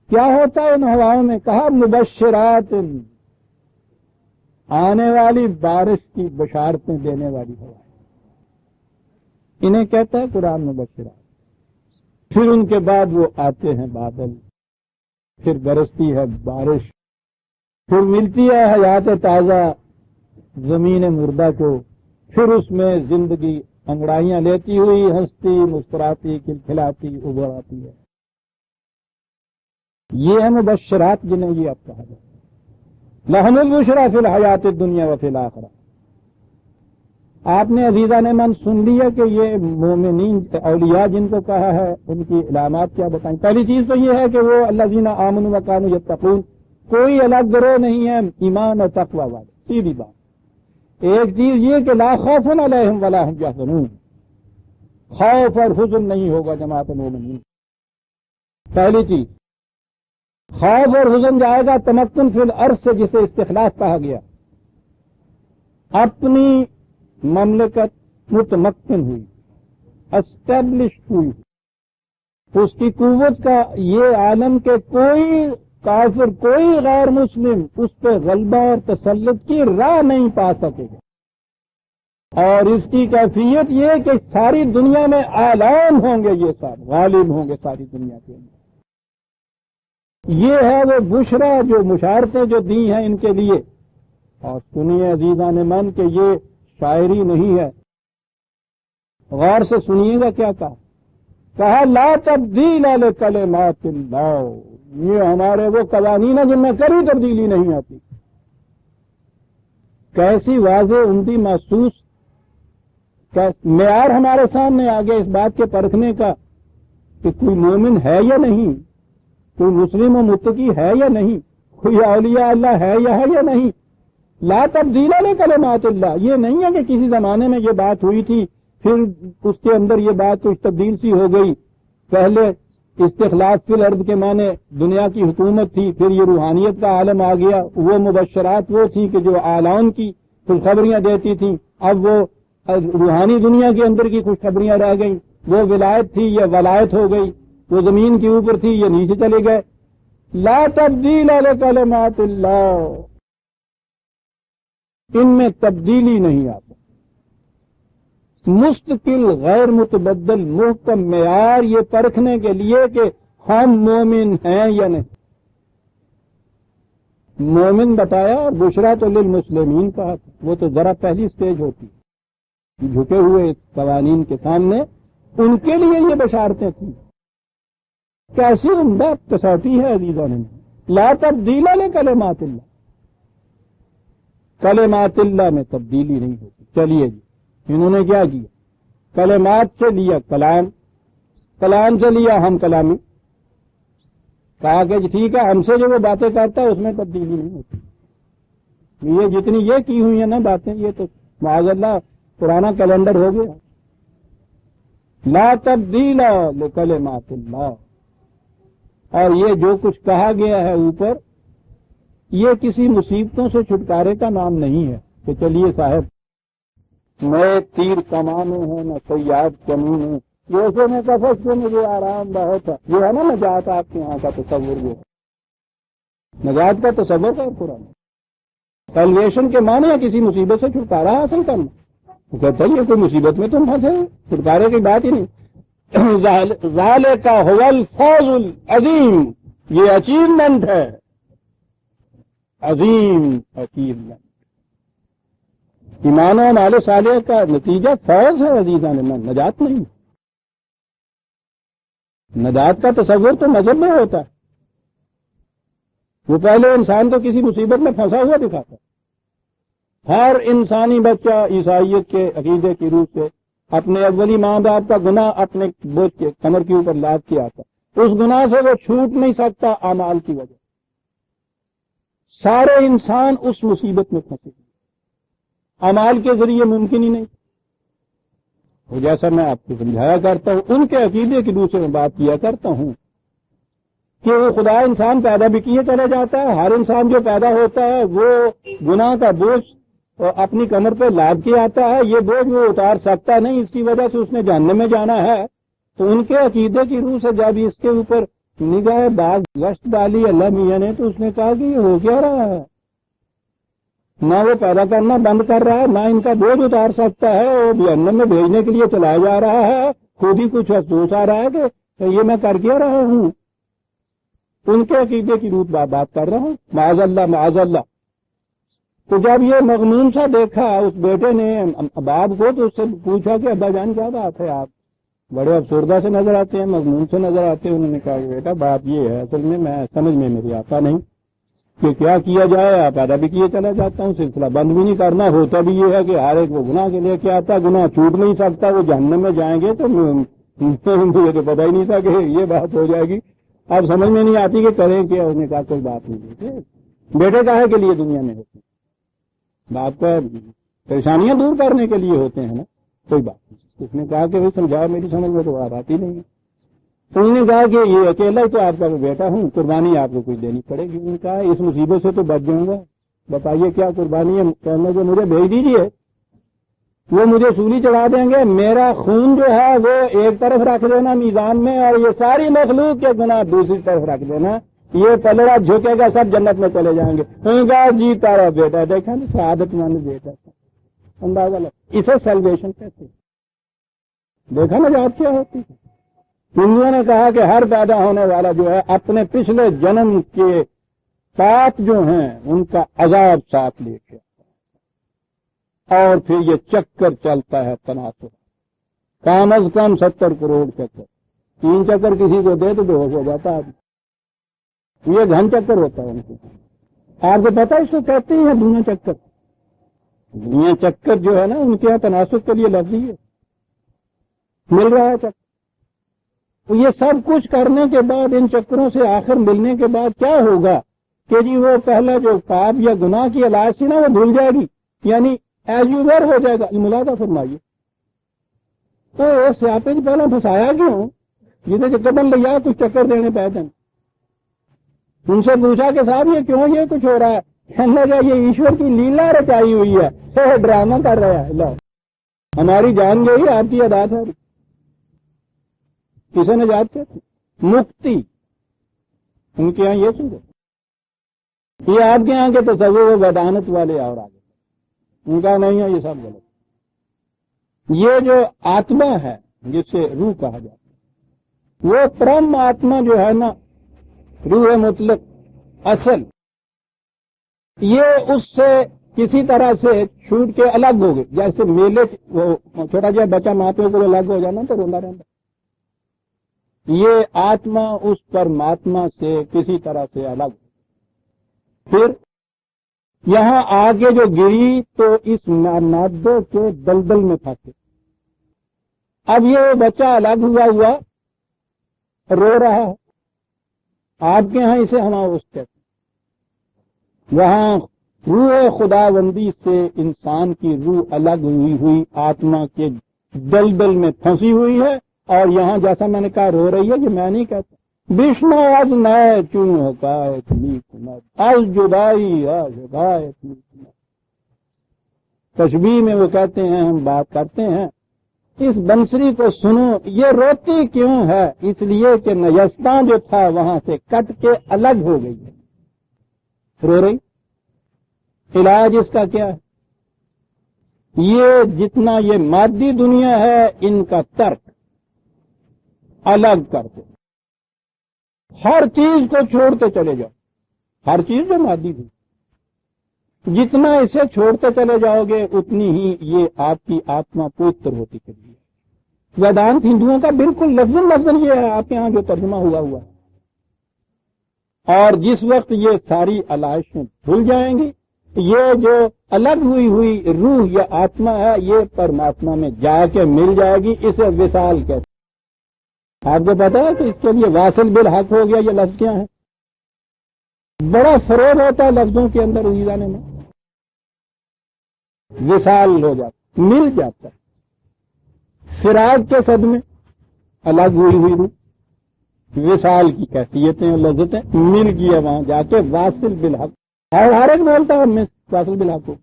کیا ہوتا ہے ان ہواؤں میں؟ کہا مبشرات، آنے والی بارش کی بشارتیں دینے والی ہوائیں. انہیں کہتا ہے قرآن مبشرات. پھر ان کے بعد وہ آتے ہیں بادل، پھر برستی ہے بارش، پھر ملتی ہے حیات تازہ زمین مردہ کو، پھر اس میں زندگی انگڑائیاں لیتی ہوئی ہنستی مسکراتی کھلکھلاتی ابھر آتی ہے. یہ ہے مبشرات جنہیں یہ اب کہا جاتا ہے. لہم البشریٰ فی الحیات الدنیا وفی الآخرہ. آپ نے عزیزان من سن لیا کہ یہ مومنین اولیاء جن کو کہا ہے ان کی علامات کیا بتائیں. پہلی چیز تو یہ ہے کہ وہ الذین آمنوا وکانوا یتقون. کوئی الگ گروہ نہیں ہے ایمان اور تقوی والے. سیدھی بات. ایک چیز یہ کہ لا خوف علیہم ولا هم یحزنون، خوف اور حزن نہیں ہوگا جماعت مومنین. پہلی چیز. خوف اور حزن جائے گا تمکن فی الارض سے، جسے استخلاف کہا گیا. اپنی مملکت متمکن ہوئی، اسٹیبلش ہوئی، اس کی قوت کا یہ عالم کہ کوئی کافر، کوئی غیر مسلم اس پہ غلبہ اور تسلط کی راہ نہیں پا سکے گا. اور اس کی کیفیت یہ کہ ساری دنیا میں اعلان ہوں گے، یہ سب غالب ہوں گے ساری دنیا کے اندر. یہ ہے وہ بشرا جو مشارتیں جو دی ہیں ان کے لیے. اور سنیے عزیزان من کہ یہ شاعری نہیں ہے، غور سے سنیے گا کیا کہا لا تبدیل لکلمات اللہ. یہ ہمارے وہ قوانین ہیں جن میں کبھی تبدیلی نہیں آتی. کیسی واضح عمدی محسوس معیار ہمارے سامنے آ گیا اس بات کے پرکھنے کا کہ کوئی مومن ہے یا نہیں، کوئی مسلم و متقی ہے یا نہیں، کوئی اولیاء اللہ ہے یا نہیں. لا تبدیل لکلمات اللہ. یہ نہیں ہے کہ کسی زمانے میں یہ بات ہوئی تھی پھر اس کے اندر یہ بات کچھ تبدیل سی ہو گئی. پہلے استخلاف فی الارض کے معنی دنیا کی حکومت تھی، پھر یہ روحانیت کا عالم آ گیا. وہ مبشرات وہ تھی کہ جو اعلان کی خوشخبریاں دیتی تھیں، اب وہ روحانی دنیا کے اندر کی خوشخبریاں رہ گئیں. وہ ولایت تھی یہ ولایت ہو گئی، وہ زمین کے اوپر تھی یہ نیچے چلے گئے. لا تبدیل لکلمات اللہ. ان میں تبدیلی نہیں آتا. مستقل غیر متبدل محکم معیار یہ پرکھنے کے لیے کہ ہم مومن ہیں یا نہیں. مومن بتایا اور بشرا تو للمسلمین کہا، وہ تو ذرا پہلی سٹیج ہوتی ہے، جھکے ہوئے قوانین کے سامنے ان کے لیے یہ بشارتیں تھیں۔ کیسی عمدہ کسوٹی ہے عزیزان، لا تبدیل لکلمات اللہ، کلمات اللہ میں تبدیلی نہیں ہوتی۔ چلیے جی، انہوں نے کیا کیا؟ کلمات سے لیا کلام، کلام سے لیا ہم کلامی، کہا کہ جی ٹھیک ہے ہم سے جو وہ باتیں کرتا ہے اس میں تبدیلی نہیں ہوتی۔ یہ جتنی یہ کی ہوئی ہیں نا باتیں، یہ تو معاذ اللہ پرانا کیلنڈر ہو گیا۔ لا تبدیل لکلمات اللہ، اور یہ جو کچھ کہا گیا ہے اوپر، یہ کسی مصیبتوں سے چھٹکارے کا نام نہیں ہے کہ چلیے صاحب نئے تیر کمانے ہیں نہ سیاد کمین ہے، جیسے میں کفش سے مجھے آرام بہت ہے، یہ ہے نا نجات آپ کے یہاں کا تصور، جو ہے نجات کا تصور ہے قرآن۔ سیلویشن کے معنی ہے کسی مصیبت سے چھٹکارا حاصل کرنا، وہ کہتا ہے یہ کوئی مصیبت میں تم پھنسے، چھٹکارے کی بات ہی نہیں۔ ذالک هو الفوز العظیم، یہ اچیومنٹ ہے، عظیم اچیومنٹ۔ ایمان و اعمال صالح کا نتیجہ فوز ہے عزیزان من، نجات نہیں۔ نجات کا تصور تو مذہب میں ہوتا ہے، وہ پہلے انسان تو کسی مصیبت میں پھنسا ہوا دکھاتا ہے۔ ہر انسانی بچہ عیسائیت کے عقیدے کی روح سے اپنے اولی ماں باپ کا گناہ اپنے بوجھ کے کمر کے اوپر لاد کے آتا، اس گناہ سے وہ چھوٹ نہیں سکتا اعمال کی وجہ۔ سارے انسان اس مصیبت میں پھنسے، اعمال کے ذریعے ممکن ہی نہیں۔ وہ جیسا میں آپ کو سمجھایا کرتا ہوں، ان کے عقیدے کی روح سے میں بات کیا کرتا ہوں کہ وہ خدا انسان پیدا بھی کیے چلے جاتا ہے، ہر انسان جو پیدا ہوتا ہے وہ گناہ کا بوجھ اپنی کمر پہ لاد کے آتا ہے، یہ بوجھ وہ اتار سکتا نہیں، اس کی وجہ سے اس نے جہنم میں جانا ہے۔ تو ان کے عقیدے کی روح سے جب اس کے اوپر نگاہ باز گشت ڈالی اللہ میاں نے، تو اس نے کہا کہ یہ ہو کیا رہا ہے، نہ وہ پیدا کرنا بند کر رہا ہے، نہ ان کا بوجھ اتار سکتا ہے، وہ جہنم میں بھیجنے کے لیے چلایا جا رہا ہے، خود ہی کچھ افسوس آ رہا ہے کہ یہ میں کر کیا رہا ہوں۔ ان کے عقیدے کی روح بات کر رہا ہوں، معاذ اللہ معاذ اللہ۔ تو جب یہ مغموم سا دیکھا اس بیٹے نے باپ کو، تو اس سے پوچھا کہ ابا جان کیا بات ہے، آپ بڑے افسردہ سے نظر آتے ہیں، مغموم سے نظر آتے ہیں۔ انہوں نے کہا کہ بیٹا بات یہ ہے، اصل میں سمجھ میں میری آتا نہیں کہ کیا کیا جائے، آپ پیدا بھی کیے چلا جاتا ہوں، سلسلہ بند بھی نہیں کرنا، ہوتا بھی یہ ہے کہ ہر ایک وہ گناہ کے لے کے آتا، گناہ چھوٹ نہیں سکتا، وہ جہنم میں جائیں گے تو مجھے تو پتہ ہی نہیں تھا کہ یہ بات ہو جائے گی، اب سمجھ میں نہیں آتی کہ کریں کیا۔ اس نے کہا کوئی بات نہیں، بیٹے کاہے کے لیے دنیا میں ہوتے بات کا پریشانیاں دور کرنے کے لیے ہوتے ہیں نا، کوئی بات نہیں۔ اس نے کہا کہ سمجھاؤ، میری سمجھ میں تو بات آتی نہیں ہے۔ تو انہوں نے کہا کہ یہ اکیلا ہی تو آپ کا بیٹا ہوں، قربانی آپ کو کوئی دینی پڑے گی۔ انہوں نے کہا اس مصیبت سے تو بچ جاؤں گا، بتائیے کیا قربانی ہے؟ کہنے کہ مجھے بھیج دیجیے، وہ مجھے سولی چڑھا دیں گے، میرا خون جو ہے وہ ایک طرف رکھ دینا میزان میں، اور یہ ساری مخلوق کے گناہ دوسری طرف رکھ دینا، یہ پلڑا جھکے گا، سب جنت میں چلے جائیں گے۔ انہوں نے کہا جی تارا بیٹا، دیکھا نا سعادت مند بیٹا، اندازہ لگا اسے سیلویشن کہتے ہیں۔ دیکھا نا جات کیا ہوتی ہے۔ انہوں نے کہا کہ ہر پیدا ہونے والا جو ہے اپنے پچھلے جنم کے پاپ جو ہیں ان کا عذاب ساتھ لے کے آتا ہے، اور پھر یہ چکر چلتا ہے تناسب، کم از کم 70 کروڑ چکر، 3 چکر کسی کو دے تو بے ہوش ہو جاتا ہے آدمی، یہ گھن چکر ہوتا ہے ان کو۔ آپ کو پتا اس کو کہتے ہیں دنیا چکر، دنیا چکر جو ہے نا ان کے یہاں تناسب کے لیے لفظ ہی ہے، مل رہا ہے چکر۔ تو یہ سب کچھ کرنے کے بعد، ان چکروں سے آخر ملنے کے بعد کیا ہوگا کہ جی وہ پہلا جو پاپ یا گناہ کی علاج تھی نا وہ دھل جائے گی، یعنی ایز یو ور ہو جائے گا۔ ملاحظہ فرمائیے، تو سیاپے سے پہلے پھنسایا کیوں؟ جسے قدم لیا کچھ چکر دینے پیدن۔ ان سے پوچھا کہ صاحب یہ کیوں یہ کچھ ہو رہا ہے؟ کہنے لگا یہ ایشور کی لیلا رچائی ہوئی ہے، تو ڈرامہ کر رہا ہے، لو ہماری جان گئی، آپ کی عادات ہے۔ کسے نجات کہتے؟ مکتی، ان کے یہاں یہ سوچ، یہ آپ کے یہاں کے تصور و بدانت والے اور آگے، ان کا نہیں ہے، یہ سب غلط۔ یہ جو آتما ہے جسے روح کہا جاتا ہے، وہ پرم آتما جو ہے نا، روح مطلق اصل یہ اس سے کسی طرح سے چھوٹ کے الگ ہو گئے. جیسے میلے وہ چھوٹا جہا بچہ ماں پیو کو الگ ہو جانا تو روندا رہتا. یہ آتما اس پرماتما سے کسی طرح سے الگ. پھر یہاں آگے جو گری تو اس مادے کے دلدل میں پھنسے. اب یہ بچہ الگ ہوا رو رہا ہے. آپ کے ہاں اسے ہماوس کہتے ہیں. وہاں روح خداوندی سے انسان کی روح الگ ہوئی آتما کے دلدل میں پھنسی ہوئی ہے. اور یہاں جیسا میں نے کہا رو رہی ہے، یہ میں نہیں کہتا. وشنو آج نئے چون حکایت آج جدائی آج حکایت. تشبیہ میں وہ کہتے ہیں ہم بات کرتے ہیں اس بنسری کو سنو یہ روتی کیوں ہے؟ اس لیے کہ نجستہ جو تھا وہاں سے کٹ کے الگ ہو گئی ہے، رو رہی. علاج اس کا کیا ہے؟ یہ جتنا یہ مادی دنیا ہے ان کا ترک الگ کر دو. ہر چیز کو چھوڑتے چلے جاؤ. ہر چیز جو مادی تھی جتنا اسے چھوڑتے چلے جاؤ گے اتنی ہی یہ آپ کی آتما پوتر ہوتی چلی ہے. ویدانت ہندوؤں کا بالکل لفظ یہ ہے آپ کے یہاں جو ترجمہ ہوا ہے. اور جس وقت یہ ساری علائشیں بھول جائیں گی یہ جو الگ ہوئی روح یا آتما ہے یہ پرماتما میں جا کے مل جائے گی. اسے وصال کہتے ہیں. آپ کو پتا ہے کہ اس کے لیے واصل بالحق ہو گیا. یہ لفظ کیا ہے؟ بڑا فروغ ہوتا ہے لفظوں کے اندر اسی جانے میں. وصال ہو جاتا، مل جاتا ہے. فراق کے صدمے الگ ہوئی روح وصال کی کیفیتیں اور لذتیں مل گئی وہاں جا کے واصل بالحق. ہر ایک بولتا ہے میں واصل بالحق ہوں.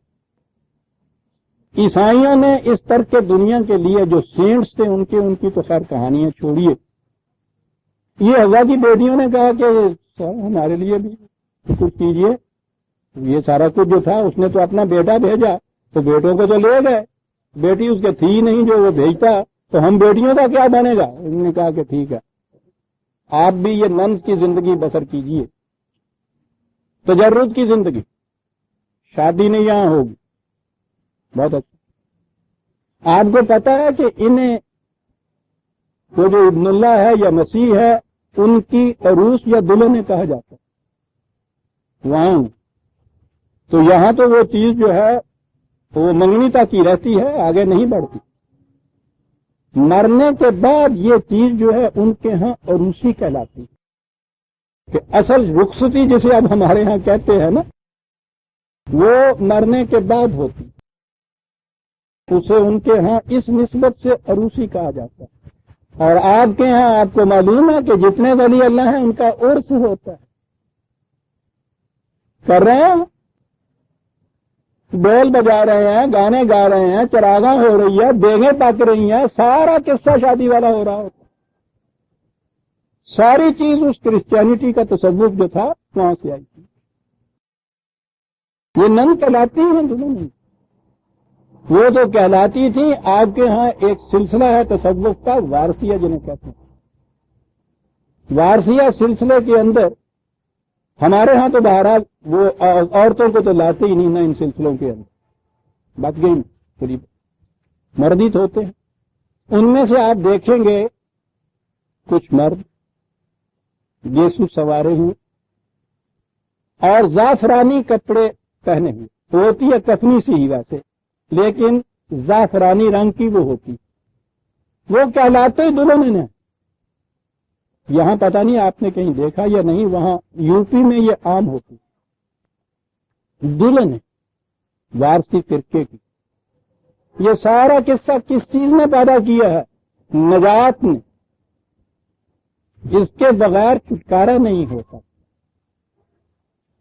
عیسائیوں نے اس طرح کے دنیا کے لیے جو سینٹس تھے ان کی تو خیر کہانیاں چھوڑیے. یہ اللہ کی بیٹیوں نے کہا کہ سر ہمارے لیے بھی کچھ کیجیے. یہ سارا کچھ جو تھا اس نے تو اپنا بیٹا بھیجا تو بیٹوں کو تو لے گئے. بیٹی اس کے تھی نہیں جو وہ بھیجتا تو ہم بیٹیوں کا کیا بنے گا؟ انہوں نے کہا کہ ٹھیک ہے آپ بھی یہ ننز کی زندگی بسر کیجیے، تجرد کی زندگی. شادی نہیں یہاں ہوگی. بہت اچھا. آپ کو پتا ہے کہ انہیں وہ جو ابن اللہ ہے یا مسیح ہے ان کی عروس یا دلہن کہا جاتا ہے وہاں. تو یہاں تو وہ چیز جو ہے وہ منگنی تک ہی رہتی ہے، آگے نہیں بڑھتی. مرنے کے بعد یہ چیز جو ہے ان کے ہاں عروسی کہلاتی ہے. کہ اصل رخصتی جسے اب ہمارے ہاں کہتے ہیں نا وہ مرنے کے بعد ہوتی، اسے ان کے ہاں اس نسبت سے عروسی کہا جاتا ہے. اور آپ کے ہاں آپ کو معلوم ہے کہ جتنے ولی اللہ ہیں ان کا عرس ہوتا ہے. کر رہے ہیں، ڈول بجا رہے ہیں، گانے گا رہے ہیں، چراغاں ہو رہی ہے، دیگیں پک رہی ہیں، سارا قصہ شادی والا ہو رہا ہوتا. ساری چیز اس کرسچینٹی کا تصوف جو تھا وہاں سے آئی تھی. یہ نن کہلاتی ہیں دونوں. وہ تو کہلاتی تھی آپ کے ہاں ایک سلسلہ ہے تصوف کا وارثیہ جنہیں کہتے ہیں. وارثیہ سلسلے کے اندر ہمارے ہاں تو بہرحال وہ عورتوں کو تو لاتے ہی نہیں نا ان سلسلوں کے اندر. بات گئی قریب مردیت ہوتے ہیں. ان میں سے آپ دیکھیں گے کچھ مرد یسوع سوارے ہوئے اور زعفرانی کپڑے پہنے ہوئے. ہوتی ہے کفنی سی ہی ویسے لیکن زعفرانی رنگ کی وہ ہوتی. وہ کہلاتے دلہن ہیں. یہاں پتہ نہیں آپ نے کہیں دیکھا یا نہیں، وہاں یو پی میں یہ عام ہوتی دلہن وارثی فرقے کی. یہ سارا قصہ کس چیز نے پیدا کیا ہے؟ نجات نے. اس کے بغیر چھٹکارا نہیں ہوتا.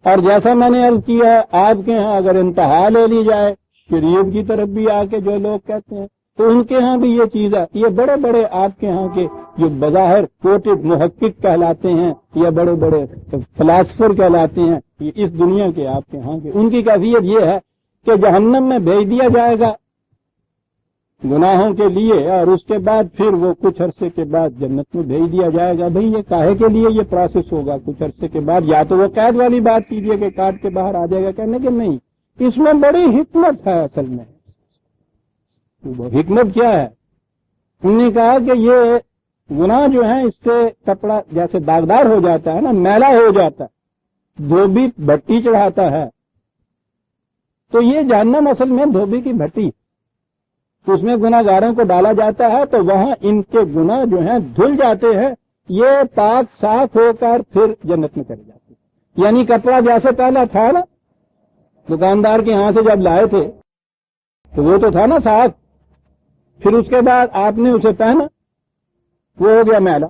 اور جیسا میں نے عرض کیا آپ کے ہاں اگر انتہا لے لی جائے شریعت کی طرف بھی آ کے جو لوگ کہتے ہیں تو ان کے ہاں بھی یہ چیز ہے. یہ بڑے بڑے آپ کے ہاں کے جو بظاہر کوٹڈ محقق کہلاتے ہیں یا بڑے بڑے فلاسفر کہلاتے ہیں یہ اس دنیا کے آپ کے ہاں کے ان کی کیفیت یہ ہے کہ جہنم میں بھیج دیا جائے گا گناہوں کے لیے، اور اس کے بعد پھر وہ کچھ عرصے کے بعد جنت میں بھیج دیا جائے گا۔ بھئی یہ کاہے کے لیے یہ پروسیس ہوگا؟ کچھ عرصے کے بعد یا تو وہ قید والی بات کیجیے کہ کاٹ کے باہر آ جائے گا، کہنے کہ نہیں، اس میں بڑی حکمت ہے اصل میں۔ وہ حکمت کیا ہے؟ انہوں نے کہا کہ یہ گناہ جو ہے اس سے کپڑا جیسے داغدار ہو جاتا ہے نا، میلا ہو جاتا ہے، دھوبی بھٹی چڑھاتا ہے، تو یہ جہنم اصل میں دھوبی کی بھٹی، اس میں گناہ گاروں کو ڈالا جاتا ہے تو وہاں ان کے گناہ جو ہیں دھل جاتے ہیں، یہ پاک صاف ہو کر پھر جنت میں چلے جاتے ہیں۔ یعنی کپڑا جیسے پہلا تھا نا، دکاندار کے یہاں سے جب لائے تھے تو وہ تو تھا نا صاف، پھر اس کے بعد آپ نے اسے پہنا، وہ ہو گیا میلا،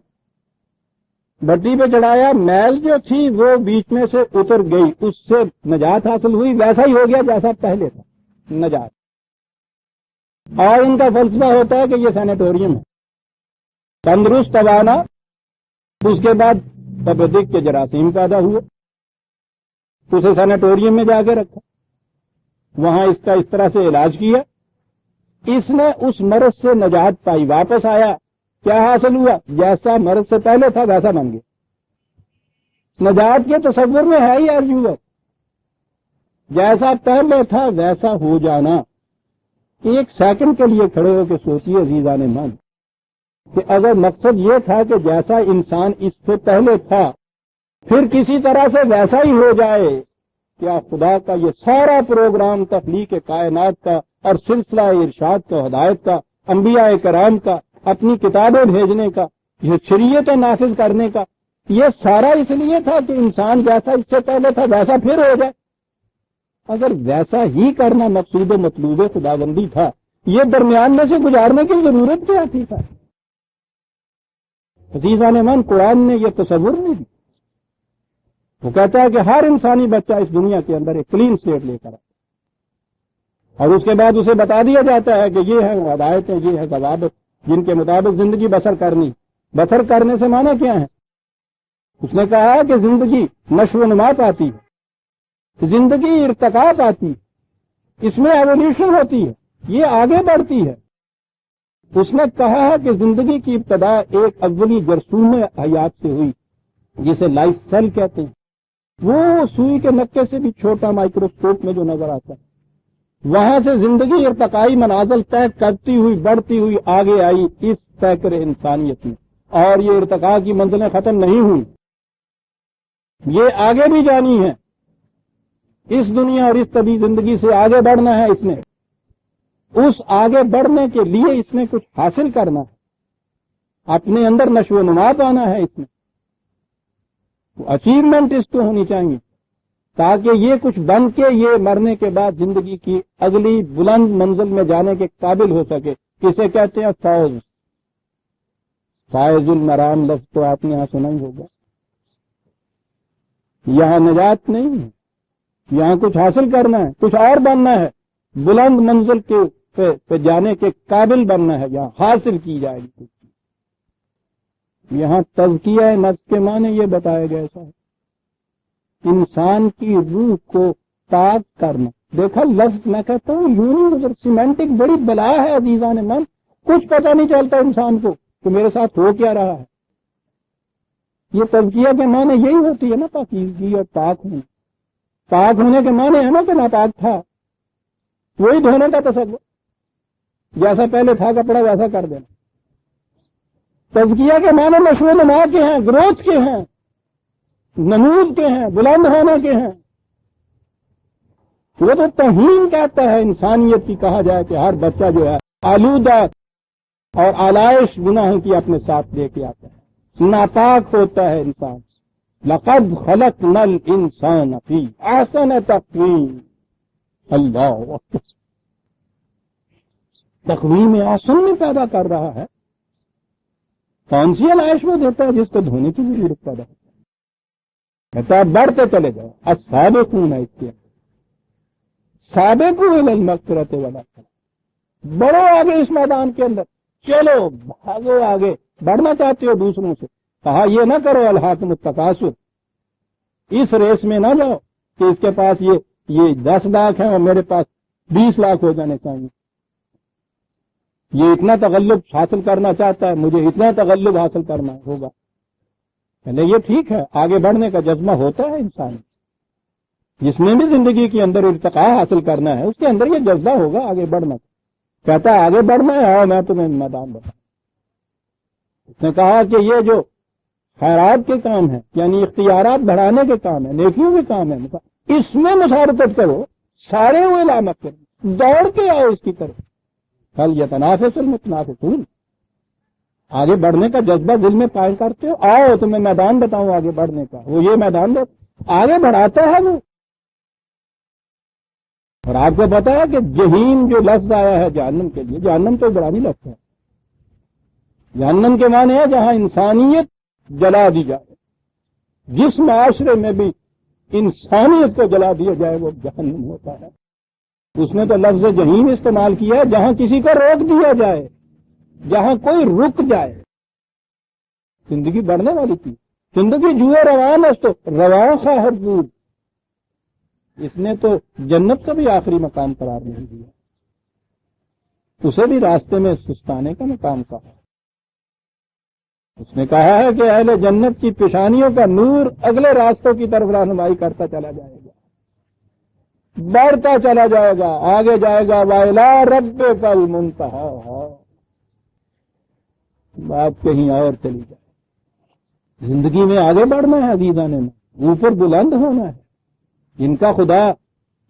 بھٹی پہ چڑھایا، میل جو تھی وہ بیچ میں سے اتر گئی، اس سے نجات حاصل ہوئی، ویسا ہی ہو گیا جیسا پہلے تھا، نجات۔ اور ان کا فلسفہ ہوتا ہے کہ یہ سینیٹوریم ہے، تندرست توانا، اس کے بعد تپدق کے جراثیم پیدا ہوئے، اسے سینیٹوریم میں جا کے رکھا، وہاں اس کا اس طرح سے علاج کیا، اس نے اس مرض سے نجات پائی، واپس آیا، کیا حاصل ہوا؟ جیسا مرض سے پہلے تھا ویسا بن گیا۔ نجات کے تصور میں ہے ہی ارجوت، جیسا پہلے تھا ویسا ہو جانا۔ ایک سیکنڈ کے لیے کھڑے ہو کے سوچیے عزیزان من کہ اگر مقصد یہ تھا کہ جیسا انسان اس سے پہلے تھا پھر کسی طرح سے ویسا ہی ہو جائے، کیا خدا کا یہ سارا پروگرام تخلیق کائنات کا اور سلسلہ ارشاد کا، ہدایت کا، انبیاء کرام کا، اپنی کتابیں بھیجنے کا، یہ شریعت نافذ کرنے کا، یہ سارا اس لیے تھا کہ انسان جیسا اس سے پہلے تھا ویسا پھر ہو جائے؟ اگر ویسا ہی کرنا مقصود و مطلوب خداوندی تھا، یہ درمیان میں سے گزارنے کی ضرورت کیا تھی؟ عزیزان من، قرآن نے یہ تصور نہیں دی۔ وہ کہتا ہے کہ ہر انسانی بچہ اس دنیا کے اندر ایک کلین سلیٹ لے کر آتا، اور اس کے بعد اسے بتا دیا جاتا ہے کہ یہ ہے ہدایتیں، یہ ہے ضوابط جن کے مطابق زندگی بسر کرنی۔ بسر کرنے سے معنی کیا ہے؟ اس نے کہا کہ زندگی نشو و نما پاتی ہے، زندگی ارتقا پاتی ہے، اس میں ایولیوشن ہوتی ہے، یہ آگے بڑھتی ہے۔ اس نے کہا ہے کہ زندگی کی ابتدا ایک اولی جرثوم حیات سے ہوئی جسے لائف سیل کہتے ہیں، وہ سوئی کے نکے سے بھی چھوٹا مائکروسکوپ میں جو نظر آتا ہے، وہاں سے زندگی ارتقائی منازل طے کرتی ہوئی بڑھتی ہوئی آگے آئی اس پیکر انسانیت میں، اور یہ ارتقاء کی منزلیں ختم نہیں ہوئی، یہ آگے بھی جانی ہے۔ اس دنیا اور اس طبی زندگی سے آگے بڑھنا ہے اس نے، اس آگے بڑھنے کے لیے اس نے کچھ حاصل کرنا ہے، اپنے اندر نشو و نما پانا ہے، اس میں اچیومنٹ اس کو ہونی چاہیے، تاکہ یہ کچھ بن کے یہ مرنے کے بعد زندگی کی اگلی بلند منزل میں جانے کے قابل ہو سکے۔ کسے کہتے ہیں؟ فوز۔ فائز المرام لفظ تو آپ نے یہاں سنا ہی ہوگا۔ یہاں نجات نہیں ہے، یہاں کچھ حاصل کرنا ہے، کچھ اور بننا ہے، بلند منزل کے پہ جانے کے قابل بننا ہے، یہاں حاصل کی جائے گی۔ یہاں تزکیہ نفس کے معنی یہ بتایا گیا ہے، انسان کی روح کو پاک کرنا۔ دیکھا لفظ میں کہتا ہوں یونیورسل سیمینٹک بڑی بلا ہے عزیزان من، کچھ پتہ نہیں چلتا انسان کو کہ میرے ساتھ ہو کیا رہا ہے۔ یہ تزکیہ کے معنی یہی ہوتی ہے نا، پاکیزگی اور پاک ہونا۔ پاک ہونے کے معنی ہے نا کہ ناپاک تھا، وہی دھونے کا تصور، جیسا پہلے تھا کپڑا ویسا کر دینا۔ تزکیہ کے معنی نشو و نما کے ہیں، گروتھ کے ہیں، نمود کے ہیں، بلند ہونے کے ہیں۔ وہ تو توہین کہتا ہے انسانیت کی، کہا جائے کہ ہر بچہ جو ہے آلودہ اور آلائش گناہوں کی اپنے ساتھ لے کے آتا ہے، ناپاک ہوتا ہے انسان۔ لقد خلقنا الانسان فی احسن تقویم، اللہ تقویم احسن میں پیدا کر رہا ہے۔ کون سی علائش وہ دیتا ہے جس کو دھونے کی ضرورت پیدا ہوتا ہے؟ کہتا ہے بڑھتے چلے جاؤ، السابقون ہے اس کے سابقوا الی المغفرۃ والعفو، بڑھو آگے اس میدان کے اندر، چلو بھاگو آگے، بڑھنا چاہتے ہو دوسروں سے، کہا یہ نہ کرو الہاکم التکاثر، اس ریس میں نہ جاؤ کہ اس کے پاس یہ 10 لاکھ ہیں اور میرے پاس 20 لاکھ ہو جانے چاہیے۔ یہ اتنا تغلب حاصل کرنا چاہتا ہے، مجھے اتنا تغلب حاصل کرنا ہوگا. پہلے یہ ٹھیک ہے، آگے بڑھنے کا جذبہ ہوتا ہے انسان، جس میں بھی زندگی کے اندر ارتقاء حاصل کرنا ہے اس کے اندر یہ جذبہ ہوگا آگے بڑھنا. کہتا ہے آگے بڑھنا ہے، آؤ میں تمہیں میدان بتاؤں. اس نے کہا کہ یہ جو خیرات کے کام ہیں، یعنی اختیارات بڑھانے کے کام ہیں، نیکیوں کے کام ہیں، اس میں مشارکت کرو، سارے وہ علامت کرو، دوڑ کے آؤ اس کی طرف. کل یتنافس المتنافسون، آگے بڑھنے کا جذبہ دل میں قائم کرتے ہو، آؤ تمہیں میدان بتاؤں آگے بڑھنے کا. وہ یہ میدان دو، آگے بڑھاتا ہے وہ. اور آپ کو پتا ہے کہ جہیم جو لفظ آیا ہے جہنم کے لیے، جہنم تو عبرانی لفظ ہے. جہنم کے معنی ہے جہاں انسانیت جلا دی جائے. جس معاشرے میں بھی انسانیت کو جلا دیا جائے وہ جہنم ہوتا ہے. اس نے تو لفظ جہیم استعمال کیا ہے جہاں کسی کو روک دیا جائے، جہاں کوئی رک جائے. زندگی بڑھنے والی تھی، زندگی جوئے روان ہے تو رواں خواہر دور. اس نے تو جنت کا بھی آخری مقام قرار نہیں دیا، اسے بھی راستے میں سستانے کا مقام کہا. اس نے کہا ہے کہ اہل جنت کی پیشانیوں کا نور اگلے راستوں کی طرف رہنمائی کرتا چلا جائے گا، بڑھتا چلا جائے گا، آگے جائے گا. وَإِلَىٰ رَبِّكَ الْمُنتَهَىٰ، بات کہیں اور چلی جائے. زندگی میں آگے بڑھنا ہے عزیزان میں، اوپر بلند ہونا ہے. ان کا خدا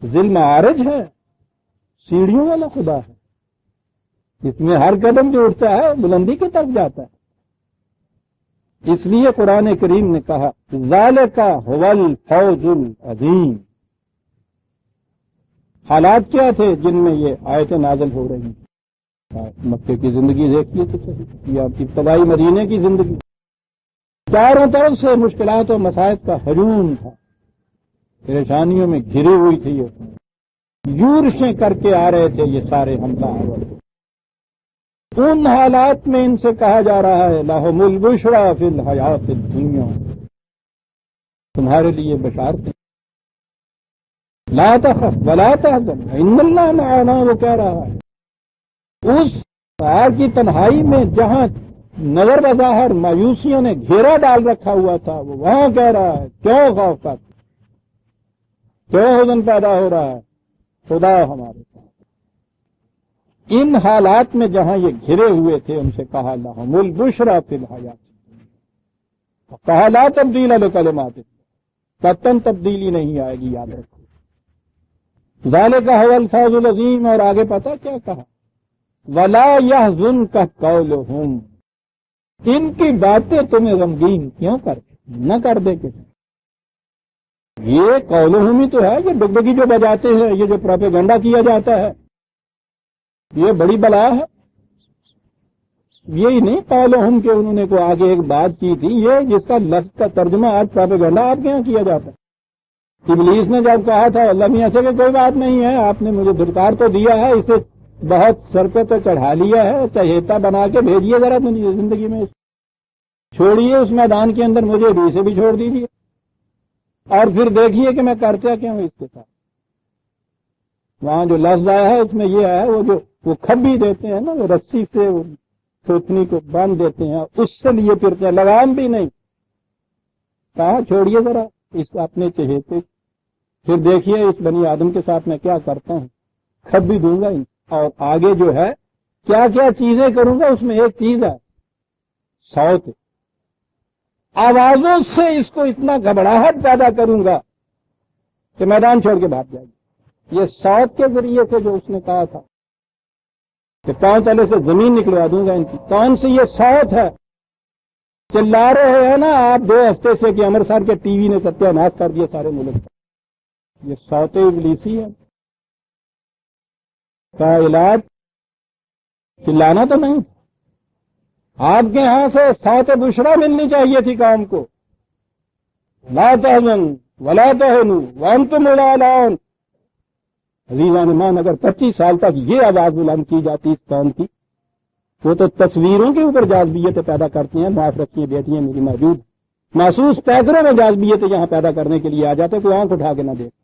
ذی المعارج ہے، سیڑھیوں والا خدا ہے. اس میں ہر قدم جو اٹھتا ہے بلندی کی طرف جاتا ہے. اس لیے قرآن کریم نے کہا ذالک ھو الفوز العظیم. حالات کیا تھے جن میں یہ آیتیں نازل ہو رہی ہیں؟ مکے کی زندگی دیکھیے تو صحیح، یا ابتدائی مدینے کی زندگی. چاروں طرف سے مشکلات و مصائب کا ہجوم تھا، پریشانیوں میں گھری ہوئی تھی. یہ یورشیں کر کے آ رہے تھے یہ سارے حملہ آور. ان حالات میں ان سے کہا جا رہا ہے لہم البشریٰ فی الحیات الدنیا، تمہارے لیے بشارتیں، لا تخف ولا تحزن ان اللہ معنا. وہ کہہ رہا ہے اس پہاڑ کی تنہائی میں جہاں نظر بظاہر مایوسیوں نے گھیرا ڈال رکھا ہوا تھا، وہ وہاں کہہ رہا ہے کیوں خوف کرتے، کیوں حزن پیدا ہو رہا ہے، خدا ہمارے ساتھ. ان حالات میں جہاں یہ گھرے ہوئے تھے ان سے کہا لہم البشریٰ فی الحیات، کہا لا تبدیل لکلمات اللہ، قطعاً تبدیلی نہیں آئے گی، یاد رکھو. ذالک ھو الفوز العظیم. اور آگے پتا کیا کہا، ولا یحزنک قولہم، ان کی باتیں تمہیں غمگین کیوں نہ کر دے. کہ یہ قولہم ہی تو ہے، یہ ڈگڈگی جو بجاتے ہیں، یہ جو پروپیگنڈا کیا جاتا ہے، یہ بڑی بلا ہے. یہی نہیں قولہم کہ انہوں نے کوئی آگے ایک بات کی تھی، یہ جس کا لفظ کا ترجمہ آج پروپیگنڈا آپ کے یہاں کیا جاتا ہے. ابلیس نے جب کہا تھا اللہ میاں سے کہ کوئی بات نہیں ہے، آپ نے مجھے دھتکار تو دیا ہے، اسے بہت سر پہ تو چڑھا لیا ہے، چہیتا بنا کے بھیجیے ذرا زندگی میں، چھوڑیے اس میدان کے اندر، مجھے بھی اسے بھی چھوڑ دیجیے، اور پھر دیکھیے کہ میں کرتا کیا ہوں اس کے ساتھ. وہاں جو لفظ آیا ہے اس میں یہ ہے وہ کھبی دیتے ہیں نا، وہ رسی سے تھوتنی کو باندھ دیتے ہیں، اس سے لیے پھرتے ہیں، لگام بھی نہیں. کہا چھوڑیے ذرا اس اپنے چہیتے، پھر دیکھیے اس بنی آدم کے ساتھ میں کیا کرتا ہوں، کھبی دوں گا. اور آگے جو ہے کیا کیا چیزیں کروں گا، اس میں ایک چیز ہے صوت. آوازوں سے اس کو اتنا گھبراہٹ پیدا کروں گا کہ میدان چھوڑ کے بھاگ جائے گا. یہ صوت کے ذریعے سے جو اس نے کہا تھا کہ پاؤں تلے سے زمین نکلوا دوں گا ان کی. کون سی یہ صوت ہے؟ چلا رہے ہیں نا آپ 2 ہفتے سے کہ امرتسر کے ٹی وی نے ستیہ ناش کر دیا سارے ملک کا. یہ صوت ابلیسی ہے. کا علاج چلانا تو نہیں. آپ کے ہاں سے صوت بشریٰ ملنی چاہیے تھی قوم کو. لا تحزن ولا تہنوا وانتم الاعلون. عزیزان ایمان، اگر 25 سال تک یہ آواز بلند کی جاتی اس قوم کی، وہ تو تصویروں کے اوپر جاذبیتیں پیدا کرتی ہیں. معاف رکھیے بیٹیاں میری موجود، محسوس پیکروں میں جاذبیتیں یہاں پیدا کرنے کے لیے آ جاتے، کوئی آنکھ اٹھا کے نہ دیکھ.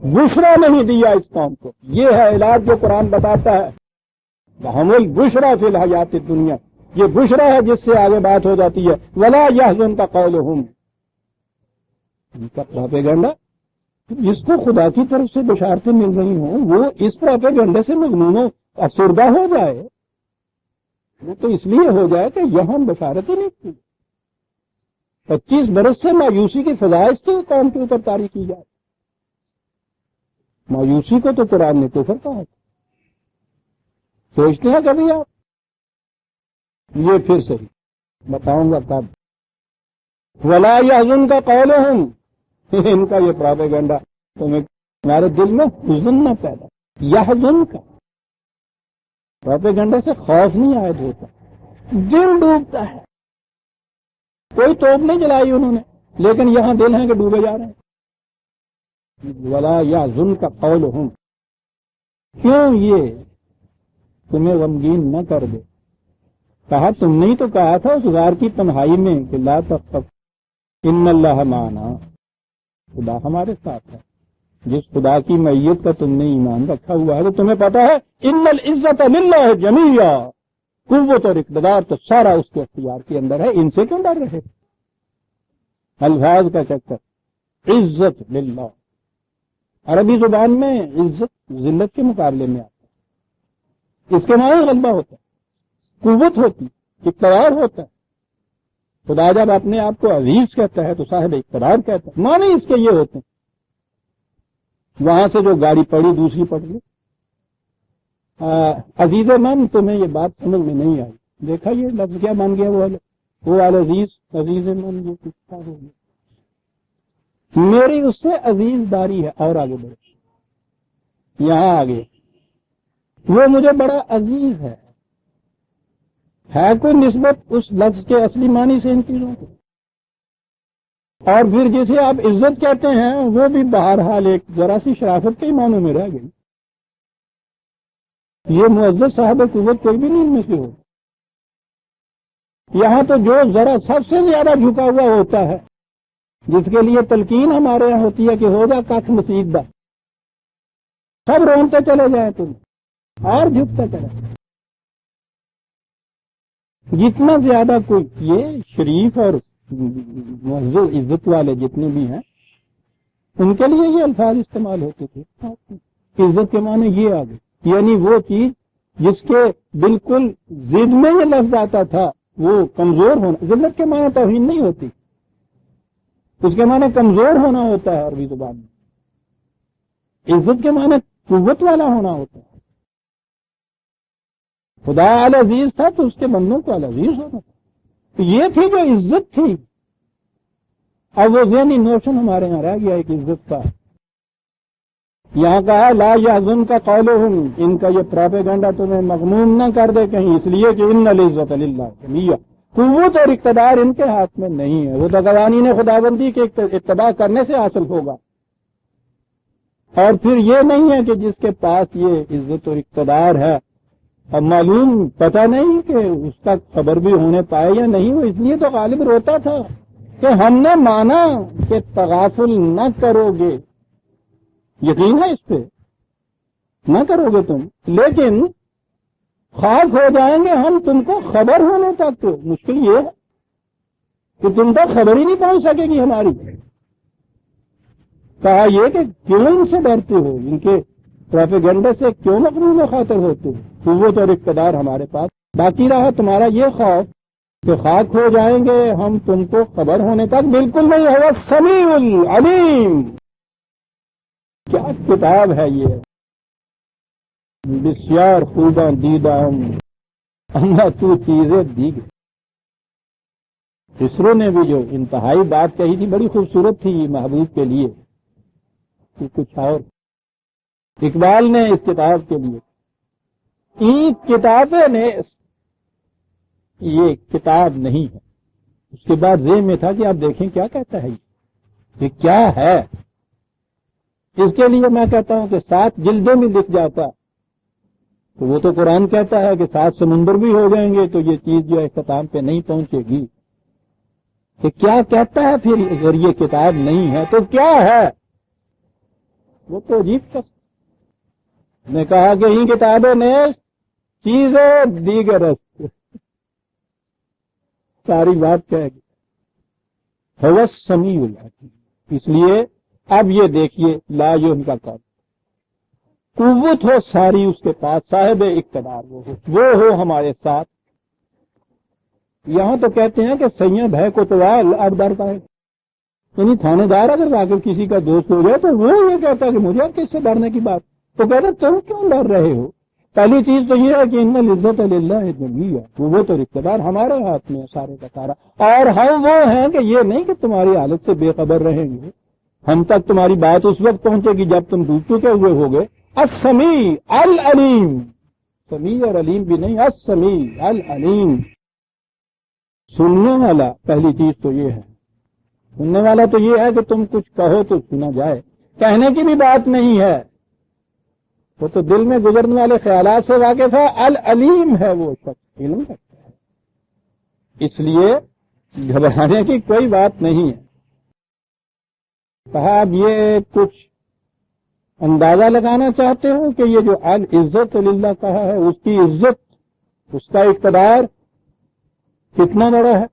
بشریٰ نہیں دیا اس قوم کو. یہ ہے علاج جو قرآن بتاتا ہے. وہمل بشرا فی الحیات الدنیا، یہ بشرا ہے جس سے آگے بات ہو جاتی ہے. ولا یحزنک قولہم، ان کا پروپیگنڈا، جس کو خدا کی طرف سے بشارتیں مل رہی ہوں وہ اس پروپیگنڈے سے مجنون و افسردہ ہو جائے. وہ تو اس لیے ہو جائے کہ یہاں بشارت ہی نہیں تھی. 25 برس سے مایوسی کی فضائش کی قوم کے اوپر طاری کی جائے. مایوسی کو تو قرآن نے کفر کہا. سوچتے ہیں کبھی آپ؟ یہ پھر صحیح بتاؤں گا کب. ولا یحزنک قولہم، ان کا یہ پروپیگنڈا تمہارے دل میں حزن نہ پیدا. یحزن کا پروپیگنڈا سے خوف نہیں عائد ہوتا، دل ڈوبتا ہے. کوئی توپ نہیں جلائی انہوں نے، لیکن یہاں دل ہیں کہ ڈوبے جا رہے ہیں. ولا یحزنک قولہم، کیوں یہ تمہیں غمگین نہ کر دے. کہا تم نے ہی تو کہا تھا اس غار کی تنہائی میں کہ لا تخف ان اللہ معنا، خدا ہمارے ساتھ ہے. جس خدا کی معیت کا تم نے ایمان رکھا ہوا ہے تو تمہیں پتا ہے ان العزت للہ جمیعا، قوت اور اقتدار تو سارا اس کے اختیار کے اندر ہے. ان سے کیوں ڈر رہے؟ الفاظ کا چکر. عزت للہ عربی زبان میں عزت ذلت کے مقابلے میں آتا ہے. اس کے معنی غلبہ ہوتا ہے، قوت ہوتی، اقتدار ہوتا ہے. خدا جب اپنے آپ کو عزیز کہتا ہے تو صاحب اقتدار کہتا ہے. معنی اس کے یہ ہوتے ہیں. وہاں سے جو گاڑی پڑی دوسری پڑ لی. عزیز من، تمہیں یہ بات سمجھ میں نہیں آئی. دیکھا یہ لفظ کیا بن گیا؟ وہ العزیز، عزیز من، یہ کچھ ہو گیا. میری اس سے عزیز داری ہے. اور آگے بڑھے، یہاں آگے وہ مجھے بڑا عزیز ہے کوئی نسبت اس لفظ کے اصلی معنی سے ان چیزوں کو؟ اور پھر جسے آپ عزت کہتے ہیں وہ بھی بہرحال ایک ذرا سی شرافت کے معنوں میں رہ گئی. یہ معزز صاحب قوت کوئی بھی نہیں ان میں سے ہو. یہاں تو جو ذرا سب سے زیادہ جھکا ہوا ہوتا ہے، جس کے لیے تلقین ہمارے یہاں ہوتی ہے کہ ہو جا کخ مسیدہ، سب رونتے چلے جائیں تم اور جھکتا چلے. جتنا زیادہ کوئی یہ شریف اور معزز عزت والے جتنے بھی ہیں ان کے لیے یہ الفاظ استعمال ہوتے تھے. عزت کے معنی یہ آ گئے، یعنی وہ چیز جس کے بالکل ضد میں یہ لفظ آتا تھا وہ کمزور ہونا. ذلت کے معنی توہین نہیں ہوتی، اس کے معنی کمزور ہونا ہوتا ہے عربی زبان میں. عزت کے معنی قوت والا ہونا ہوتا ہے. خدا العزیز تھا تو اس کے بندوں کو العزیز ہونا تھا. یہ تھی جو عزت تھی. اب وہ ذہنی نوشن ہمارے یہاں رہ گیا ایک عزت کا. یہاں کہا لا یحزنک قولہم، ان کا یہ پروپیگنڈا تمہیں مغموم نہ کر دے کہیں، اس لیے کہ ان العزت للہ جمیعا، قوت اور اقتدار ان کے ہاتھ میں نہیں ہے. وہ تو قوانین خداوندی کے اتباع کرنے سے حاصل ہوگا. اور پھر یہ نہیں ہے کہ جس کے پاس یہ عزت اور اقتدار ہے اب معلوم پتہ نہیں کہ اس کا خبر بھی ہونے پائے یا نہیں. وہ اس لیے تو غالب روتا تھا کہ ہم نے مانا کہ تغافل نہ کرو گے. یقین ہے اس پہ نہ کرو گے تم، لیکن خاک ہو جائیں گے ہم تم کو خبر ہونے تک. تو مشکل یہ ہے کہ تم تک خبر ہی نہیں پہنچ سکے گی ہماری. کہا یہ کہ کیوں ان سے ڈرتے ہو، ان کے پروپیگنڈے سے کیوں مغرور و خاطر ہوتے ہو؟ قوت اور اقتدار ہمارے پاس باقی رہا. تمہارا یہ خوف کہ خاک ہو جائیں گے ہم تم کو خبر ہونے تک بالکل نہیں ہوگا. سمیع العلیم، کیا کتاب ہے یہ، بسیار خوباں دیدہ اما تو چیزیں دی گئی. خسرو نے بھی جو انتہائی بات کہی تھی بڑی خوبصورت تھی محبوب کے لیے، کچھ اور اقبال نے اس کتاب کے لیے کتابیں نے یہ کتاب نہیں ہے. اس کے بعد ذہن میں تھا کہ آپ دیکھیں کیا کہتا ہے یہ کیا ہے. اس کے لیے میں کہتا ہوں کہ 7 جلدوں میں لکھ جاتا تو وہ تو قرآن کہتا ہے کہ 7 سمندر بھی ہو جائیں گے تو یہ چیز جو اختتام پہ نہیں پہنچے گی. کہ کیا کہتا ہے پھر اگر یہ کتاب نہیں ہے تو کیا ہے؟ وہ تو عجیب نے کہا کہ ان کتابیں نے چیزیں دیگر است، ساری بات کہے گی هو السمیع العلیم۔ اس لیے اب یہ دیکھیے لا جو ان کا کام قوت ہو ساری اس کے پاس، صاحب اقتدار وہ ہو ہمارے ساتھ۔ یہاں تو کہتے ہیں کہ سید ہے کوتوال اب ڈرتا ہے، یعنی تھانے دار اگر آ کر کسی کا دوست ہو جائے تو وہ یہ کہتا ہے کہ مجھے اب کس سے ڈرنے کی بات، تو کہتے تم کیوں ڈر رہے ہو؟ پہلی چیز تو یہ ہے کہ ان العزت للہ جمیعا، وہ تو اقتدار ہمارے ہاتھ میں ہے سارے کا سارا، اور ہم وہ ہیں کہ یہ نہیں کہ تمہاری حالت سے بے خبر رہیں گے، ہم تک تمہاری بات اس وقت پہنچے گی جب تم ڈوب چکے ہوئے ہوگے۔ السمیع العلیم، سمیع اور علیم بھی نہیں، السمیع العلیم، سننے والا پہلی چیز تو یہ ہے، سننے والا تو یہ ہے کہ تم کچھ کہو تو سنا جائے، کہنے کی بھی بات نہیں ہے، وہ تو دل میں گزرنے والے خیالات سے واقف ہے۔ العلیم ہے وہ شخص، علم رکھتا ہے، اس لیے گھبرانے کی کوئی بات نہیں ہے۔ کہا اب یہ کچھ اندازہ لگانا چاہتے ہو کہ یہ جو العزت للہ کہا ہے، اس کی عزت، اس کا اقتدار کتنا بڑا ہے؟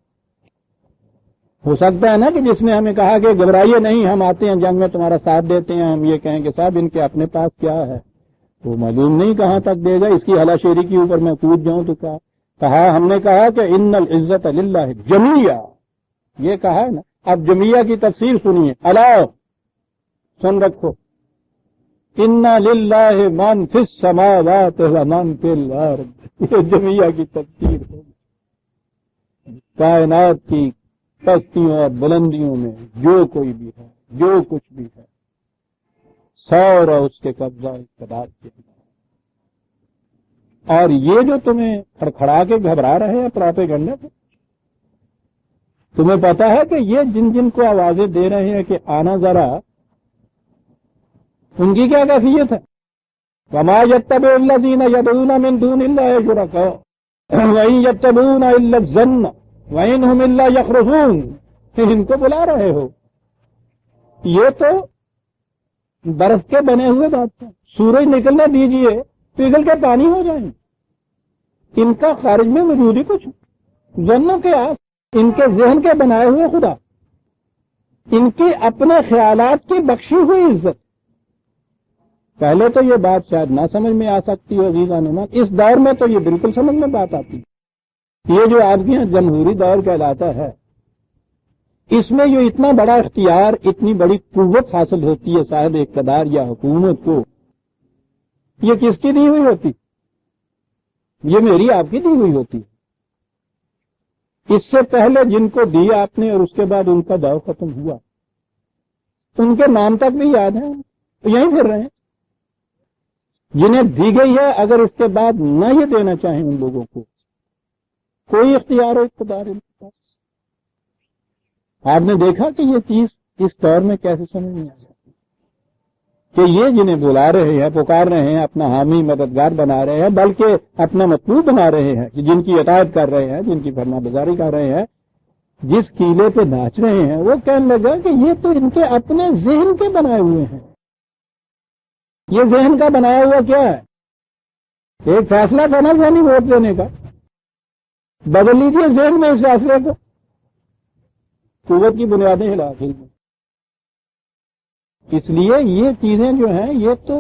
ہو سکتا ہے نا کہ جس نے ہمیں کہا کہ گھبرائیے نہیں، ہم آتے ہیں جنگ میں تمہارا ساتھ دیتے ہیں، ہم یہ کہیں کہ صاحب ان کے اپنے پاس کیا ہے، وہ معلوم نہیں کہاں تک دے گا، اس کی ہلا شیری کے اوپر میں کود جاؤں تو کیا؟ کہا ہم نے کہا کہ ان العزت للہ جمیعا، یہ کہا ہے نا۔ اب جمیعا کی تفسیر سنیے، الا سن رکھو، ان للہ من فی السماوات و من فی الارض، یہ جمیعا کی تفسیر ہے۔ کائنات کی پستیوں اور بلندیوں میں جو کوئی بھی ہے، جو کچھ بھی ہے، سارا اس کے قبضہ اقتدار کے اندر۔ اور یہ جو تمہیں کھڑکھڑا کے گھبرا رہے ہیں پراپیگنڈے سے، تمہیں پتا ہے کہ یہ جن جن کو آوازیں دے رہے ہیں کہ آنا ذرا، ان کی کیا کیفیت ہے؟ وما یتبع الذین یدعون من دون اللہ شرکاء وان یتبعون الا الظن وان هم الا یخرصون، ان کو بلا رہے ہو، یہ تو برف کے بنے ہوئے بات ہے، سورج نکلنے دیجئے پگھل کے پانی ہو جائیں، ان کا خارج میں وجود ہی کچھ، ظنوں کے آس، ان کے ذہن کے بنائے ہوئے خدا، ان کے اپنے خیالات کی بخشی ہوئی عزت۔ پہلے تو یہ بات شاید نہ سمجھ میں آ سکتی ہو عزیزان من، اس دور میں تو یہ بالکل سمجھ میں بات آتی ہے۔ یہ جو آپ کے یہاں جمہوری دور کہلاتا ہے، اس میں جو اتنا بڑا اختیار، اتنی بڑی قوت حاصل ہوتی ہے صاحب اقتدار یا حکومت کو، یہ کس کی دی ہوئی ہوتی؟ یہ میری آپ کی دی ہوئی ہوتی۔ اس سے پہلے جن کو دی آپ نے اور اس کے بعد ان کا دور ختم ہوا، ان کے نام تک بھی یاد ہیں، یہیں پھر رہے ہیں۔ جنہیں دی گئی ہے، اگر اس کے بعد نہ یہ دینا چاہیں ان لوگوں کو، کوئی اختیار و اقتدار ان کے پاس۔ آپ نے دیکھا کہ یہ چیز اس دور میں کیسے سمجھ میں آ جاتی کہ یہ جنہیں بلا رہے ہیں، پکار رہے ہیں، اپنا حامی مددگار بنا رہے ہیں، بلکہ اپنا مطلوب بنا رہے ہیں، جن کی اطاعت کر رہے ہیں، جن کی فرما برداری کر رہے ہیں، جس قلعے پہ ناچ رہے ہیں، وہ کہنے لگا کہ یہ تو ان کے اپنے ذہن کے بنائے ہوئے ہیں۔ یہ ذہن کا بنایا ہوا کیا ہے؟ ایک فیصلہ تھا نا ذہنی ووٹ دینے کا، بدل لیجیے ذہن میں اس فیصلے کو، قوت کی بنیادیں ہلا دی۔ اس لیے یہ چیزیں جو ہیں، یہ تو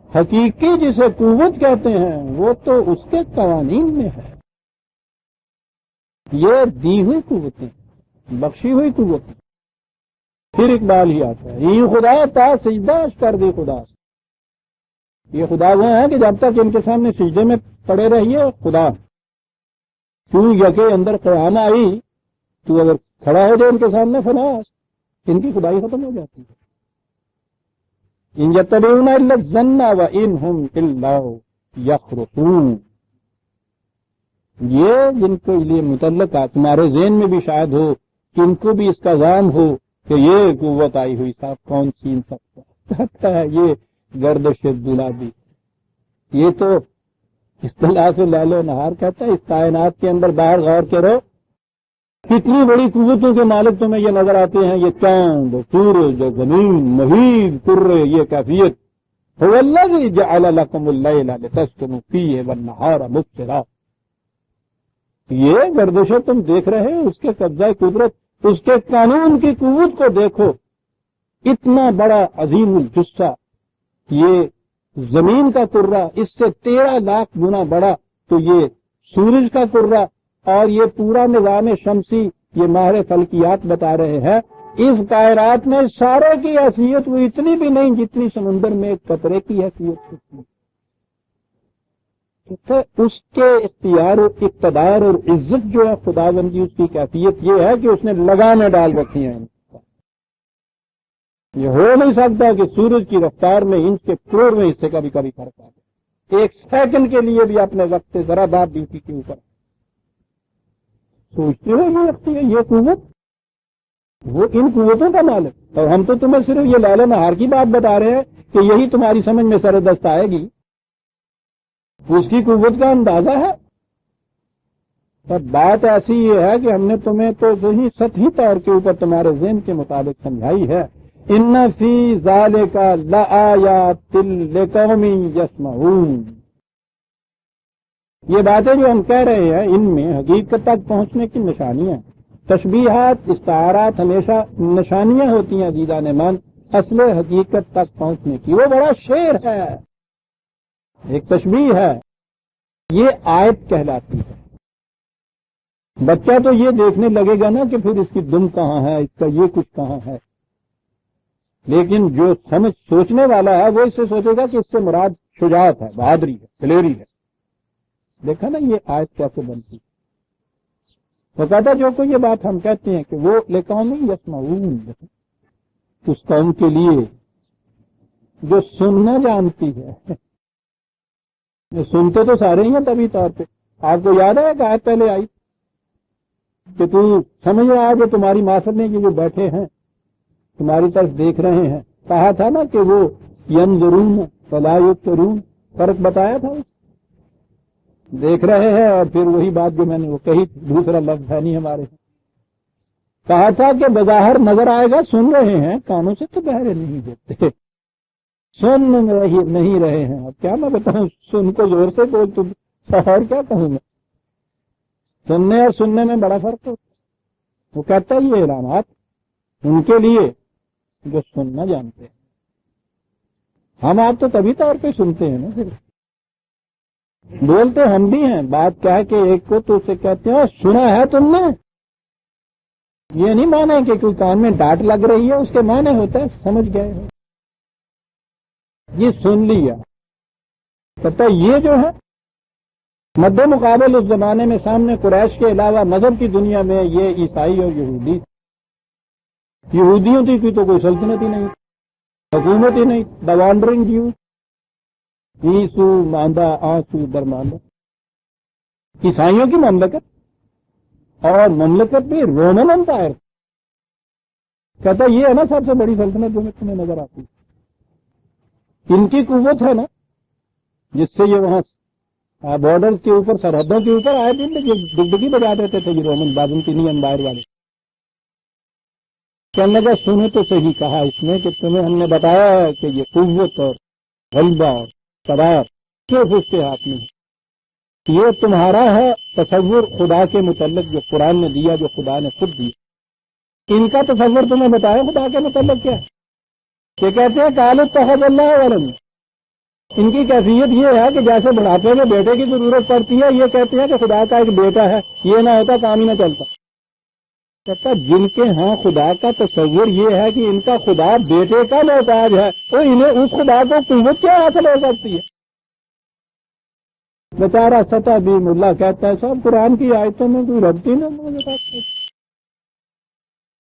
حقیقی جسے قوت کہتے ہیں، وہ تو اس کے قوانین میں ہے۔ یہ دی ہوئی قوتیں، بخشی ہوئی قوتیں۔ پھر اقبال ہی آتا ہے، یہ خدا تا سجدہ کر دی خدا سے۔ یہ خدا وہ ہیں کہ جب تک ان کے سامنے سجدے میں پڑے رہیے خدا، کیوں یکے اندر قیام آئی، تو اگر کھڑا ہو جائے ان کے سامنے فلاس، ان کی خدائی ختم ہو جاتی ہے۔ ان یتبعون الا الظن وان هم الا یخرصون، یہ جن کے لیے متعلق ہے، تمہارے ذہن میں بھی شاید ہو کہ ان کو بھی اس کا ذہن ہو کہ یہ قوت آئی ہوئی صاحب کون چھین سکتا ہے، یہ گردش دلابی، یہ تو اصطلاح سے لال و نہار کہتا ہے۔ اس کائنات کے اندر باہر غور کرو، کتنی بڑی قوتوں کے مالک تمہیں یہ نظر آتے ہیں، یہ چاند، سورج، زمین، محیط، کرے، یہ کیفیت، هو الذی جعل لکم اللیل لتسکنوا فیہ والنہار مبصرا. یہ گردشیں تم دیکھ رہے ہو، اس کے قبضہ قدرت، اس کے قانون کی قوت کو دیکھو. اتنا بڑا عظیم الجثہ یہ زمین کا کرہ، اس سے 13 لاکھ گنا بڑا تو یہ سورج کا کرہ، اور یہ پورا نظام شمسی، یہ ماہر فلکیات بتا رہے ہیں اس کائنات میں سارے کی حیثیت وہ اتنی بھی نہیں جتنی سمندر میں ایک قطرے کی حیثیت ہوتی ہے. اس کے اختیار اور اقتدار اور عزت جو ہے خدا بندی، اس کی کیفیت یہ ہے کہ اس نے لگامیں ڈال رکھی ہیں. یہ ہو نہیں سکتا کہ سورج کی رفتار میں انچ کے کروڑویں حصے کا بھی کبھی فرق آ جائے، ایک سیکنڈ کے لیے بھی اپنے وقت سے ذرا بار ڈیوٹی کے اوپر. سوچتے ہو یہ رکھتی ہے یہ قوت، وہ ان قوتوں کا مالک. اور ہم تو تمہیں صرف یہ لیل نہار کی بات بتا رہے ہیں کہ یہی تمہاری سمجھ میں سر دست آئے گی، اس کی قوت کا اندازہ ہے. پر بات ایسی یہ ہے کہ ہم نے تمہیں تو وہی سطحی طور کے اوپر تمہارے ذہن کے مطابق سمجھائی ہے. ان فی ذالک لآیات لقوم یسمعون. یہ باتیں جو ہم کہہ رہے ہیں ان میں حقیقت تک پہنچنے کی نشانیاں. تشبیہات، استعارات ہمیشہ نشانیاں ہوتی ہیں عزیزان من، اصل حقیقت تک پہنچنے کی. وہ بڑا شعر ہے، ایک تشبیہ ہے، یہ آیت کہلاتی ہے. بچہ تو یہ دیکھنے لگے گا نا کہ پھر اس کی دم کہاں ہے، اس کا یہ کچھ کہاں ہے، لیکن جو سمجھ سوچنے والا ہے وہ اس سے سوچے گا کہ اس سے مراد شجاعت ہے، بہادری ہے، دلیری ہے. دیکھا نا یہ آیت کیسے بنتی. وہ کہتا جو کوئی یہ بات ہم کہتے ہیں کہ وہ لقوم یسمعون، اس قوم کے لیے جو سننا جانتی ہے. سنتے تو سارے ہی ہیں طبی طور پہ. آپ کو یاد ہے کہ آیت پہلے آئی کہ تو سمجھ رہا ہے جو تمہاری ماسر میں جو بیٹھے ہیں تمہاری طرف دیکھ رہے ہیں، کہا تھا نا کہ وہ ینظرون فلا یبصرون، فرق بتایا تھا. دیکھ رہے ہیں اور پھر وہی بات جو میں نے وہ کہی تھی، دوسرا لفظ ہے نہیں ہمارے. کہا تھا کہ بظاہر نظر آئے گا، سن رہے ہیں، کانوں سے تو بہرے نہیں دیتے، سن نہیں رہے ہیں. اب کیا میں بتاؤں، سن کو زور سے بول تم اور کیا کہوں میں. سننے اور سننے میں بڑا فرق ہوتا. وہ کہتا ہے یہ اعلانات ان کے لیے جو سننا جانتے ہیں. ہم آپ تو طبی طور پہ سنتے ہیں نا، پھر بولتے ہم بھی ہیں. بات کیا ہے کہ ایک کو تو اسے کہتے ہیں سنا ہے تم نے، یہ نہیں مانے کہ کوئی کان میں ڈانٹ لگ رہی ہے، اس کے معنی ہوتا ہے سمجھ گئے ہو، یہ سن لیا. کہتا یہ جو ہے مد مقابل اس زمانے میں سامنے قریش کے علاوہ مذہب کی دنیا میں یہ عیسائی اور یہودی. یہودیوں کی تو کوئی سلطنت ہی نہیں، حکومت ہی نہیں. دا وانڈرنگ جیو، عیسو ماندہ آنسو درماندہ. عیسائیوں کی مملکت، اور مملکت بھی رومن امپائر. کہتا یہ ہے نا سب سے بڑی سلطنت جو تمہیں نظر آتی. ان کی قوت ہے نا جس سے یہ وہاں بارڈر کے اوپر، سرحدوں کے اوپر آئے دن ڈگڈگی بجا دیتے تھے یہ رومن بازنطینی امپائر والے. کہنے لگا سنے تو صحیح کہا اس نے کہ تمہیں ہم نے بتایا ہے کہ یہ قوت اور غلبہ اور قدرت صرف اس کے ہاتھ میں ہے. یہ تمہارا ہے تصور خدا کے متعلق جو قرآن نے دیا، جو خدا نے خود دیا. ان کا تصور تمہیں بتایا خدا کے متعلق کیا ہے. یہ کہتے ہیں قال اتخذ اللہ ولد. ان کی کیفیت یہ ہے کہ جیسے بڑھاپے میں بیٹے کی ضرورت پڑتی ہے، یہ کہتے ہیں کہ خدا کا ایک بیٹا ہے، یہ نہ ہوتا کام ہی نہ چلتا. کہتا جن کے ہاں خدا کا تصور یہ ہے کہ ان کا خدا بیٹے کا محتاج ہے، تو انہیں اس خدا کو قوت کیا حاصل ہو سکتی ہے. بیچارہ سطح بھی ملا کہتا ہے سب قرآن کی آیتوں میں کوئی ربط ہی نہیں.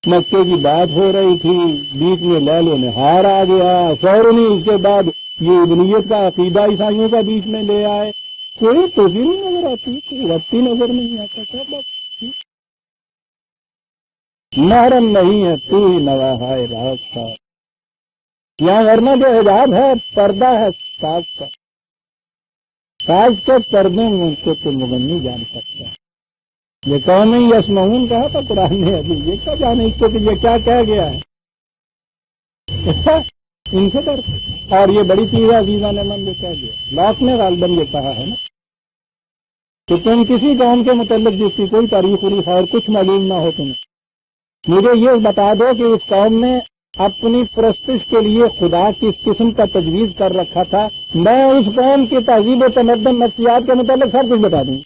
مکے کی بات ہو رہی تھی، بیچ میں لیل و نہار آ گیا، فوراً ہی اس کے بعد یہ ابنیت کا عقیدہ عیسائیوں کا بیچ میں لے آئے. کوئی توجہ نہیں نظر آتی، کوئی ربط ہی نظر نہیں آتا. کیا بات، محرم نہیں ہے تو ہی نواحہ راز کا، یہاں ورنہ جو حجاب ہے پردہ ہے ساز کا. ساز کے پردے میں ان کو تو مغنی جان سکتا ہے. یہ قوم یسمعون کہا تھا قرآن نے، ابھی یہ کیا جانے اس کو کہ یہ کیا کہہ گیا ہے. ان سے ڈرتے. اور یہ بڑی چیز ہے عزیزان من جو کہہ دیا لاک نے غالباً یہ کہا ہے نا کہ تم کسی قوم کے متعلق جس کی کوئی تاریخ اور خیر کچھ معلوم نہ ہو تمہیں، مجھے یہ بتا دو کہ اس قوم نے اپنی پرستش کے لیے خدا کس قسم کا تجویز کر رکھا تھا، میں اس قوم کی تہذیب و تمدن نفسیات کے متعلق سب کچھ بتا دوں.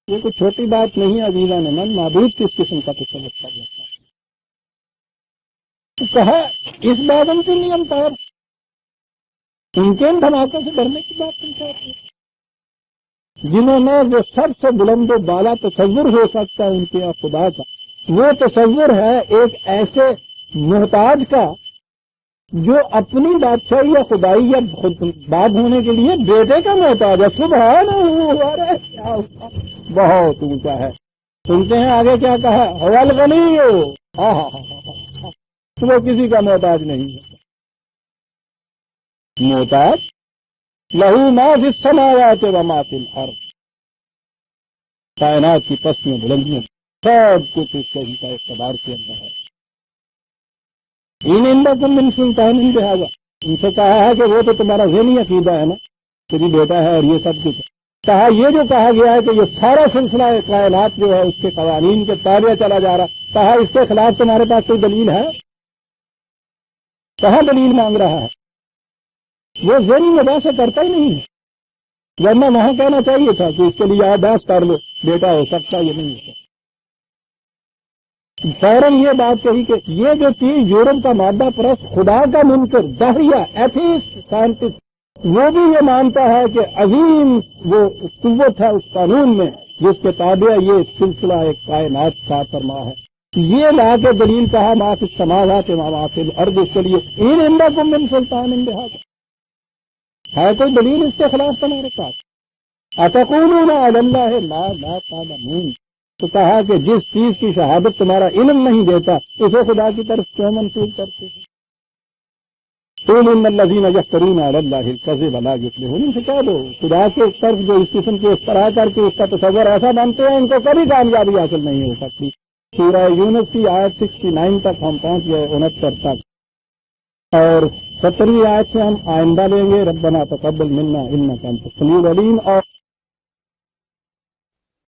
یہ کوئی چھوٹی بات نہیں ہے عزیزان من، معبود کس قسم کا تصور کر رکھا ہے. تو کہا اس بات ہم سے نہیں ہم پار ان کے دھماکوں سے ڈرنے کی بات تم چاہتے ہیں جنہوں نے وہ سب سے بلند و بالا تصور ہو سکتا ہے ان کے خدا کا، وہ تصور ہے ایک ایسے محتاج کا جو اپنی بادشاہی یا خدائی یا بات ہونے کے لیے بیٹے کا محتاج ہے. سبحان اللہ، بہت اونچا ہے. سنتے ہیں آگے کیا کہا، حوال غنی وہ کسی کا محتاج نہیں ہے. محتاج لہو ما فی السماوات و ما فی الارض، کائنات کی پستیاں بلندیاں سب کچھ اس کے اقتدار کے اندر ہے. ان عندکم من سلطان بہذا، ان سے کہا ہے کہ وہ تو تمہارا ذہنی عقیدہ ہے نا کہ جی بیٹا ہے اور یہ سب کچھ ہے. کہا یہ جو کہا گیا ہے کہ یہ سارا سلسلہ کائنات جو ہے اس کے قوانین کے تابع چلا جا رہا، کہا اس کے خلاف تمہارے پاس کوئی دلیل ہے؟ کہاں دلیل مانگ رہا ہے؟ وہ ذہنی مباحثہ کرتا ہی نہیں ہے، ورنہ وہاں کہنا چاہیے تھا کہ اس کے لیے آباس کر لو بیٹا ہو سکتا یہ نہیں ہوتا. فوراً یہ بات کہی کہ یہ جو چیز یورپ کا مادہ پرست خدا کا منکر دہریہ ایتھیسٹ سائنٹسٹ وہ بھی یہ مانتا ہے کہ عظیم وہ قوت ہے اس قانون میں جس کے تابع یہ سلسلہ ایک کائنات کا فرما ہے. یہ لا کے دلیل کہا ما فی السماوات و ما فی الارض، اس کے لیے ان عندکم من سلطان بہذا، ہے کوئی دلیل اس کے خلاف تمہارے پاس؟ اتقولون علی اللہ ما لا تعلمون، تو کہا کہ جس چیز کی شہادت تمہارا علم نہیں دیتا اسے خدا کی طرف کیوں منسوب کرتے ہیں؟ قل ان الذین یفترون علی اللہ الکذب لا یفلحون، ان سے کہہ دو خدا کے طرف جو اس قسم کی اختراع کر کے اس کا تصور ایسا بنتے ہیں ان کو کبھی کامیابی حاصل نہیں ہو سکتی. سورہ یونس کی آیت 69 تک ہم پہنچ گئے، 69 تک، اور 70ویں آیت سے ہم آئندہ لیں گے ربنا تقبل منا انک انت السمیع العلیم. اور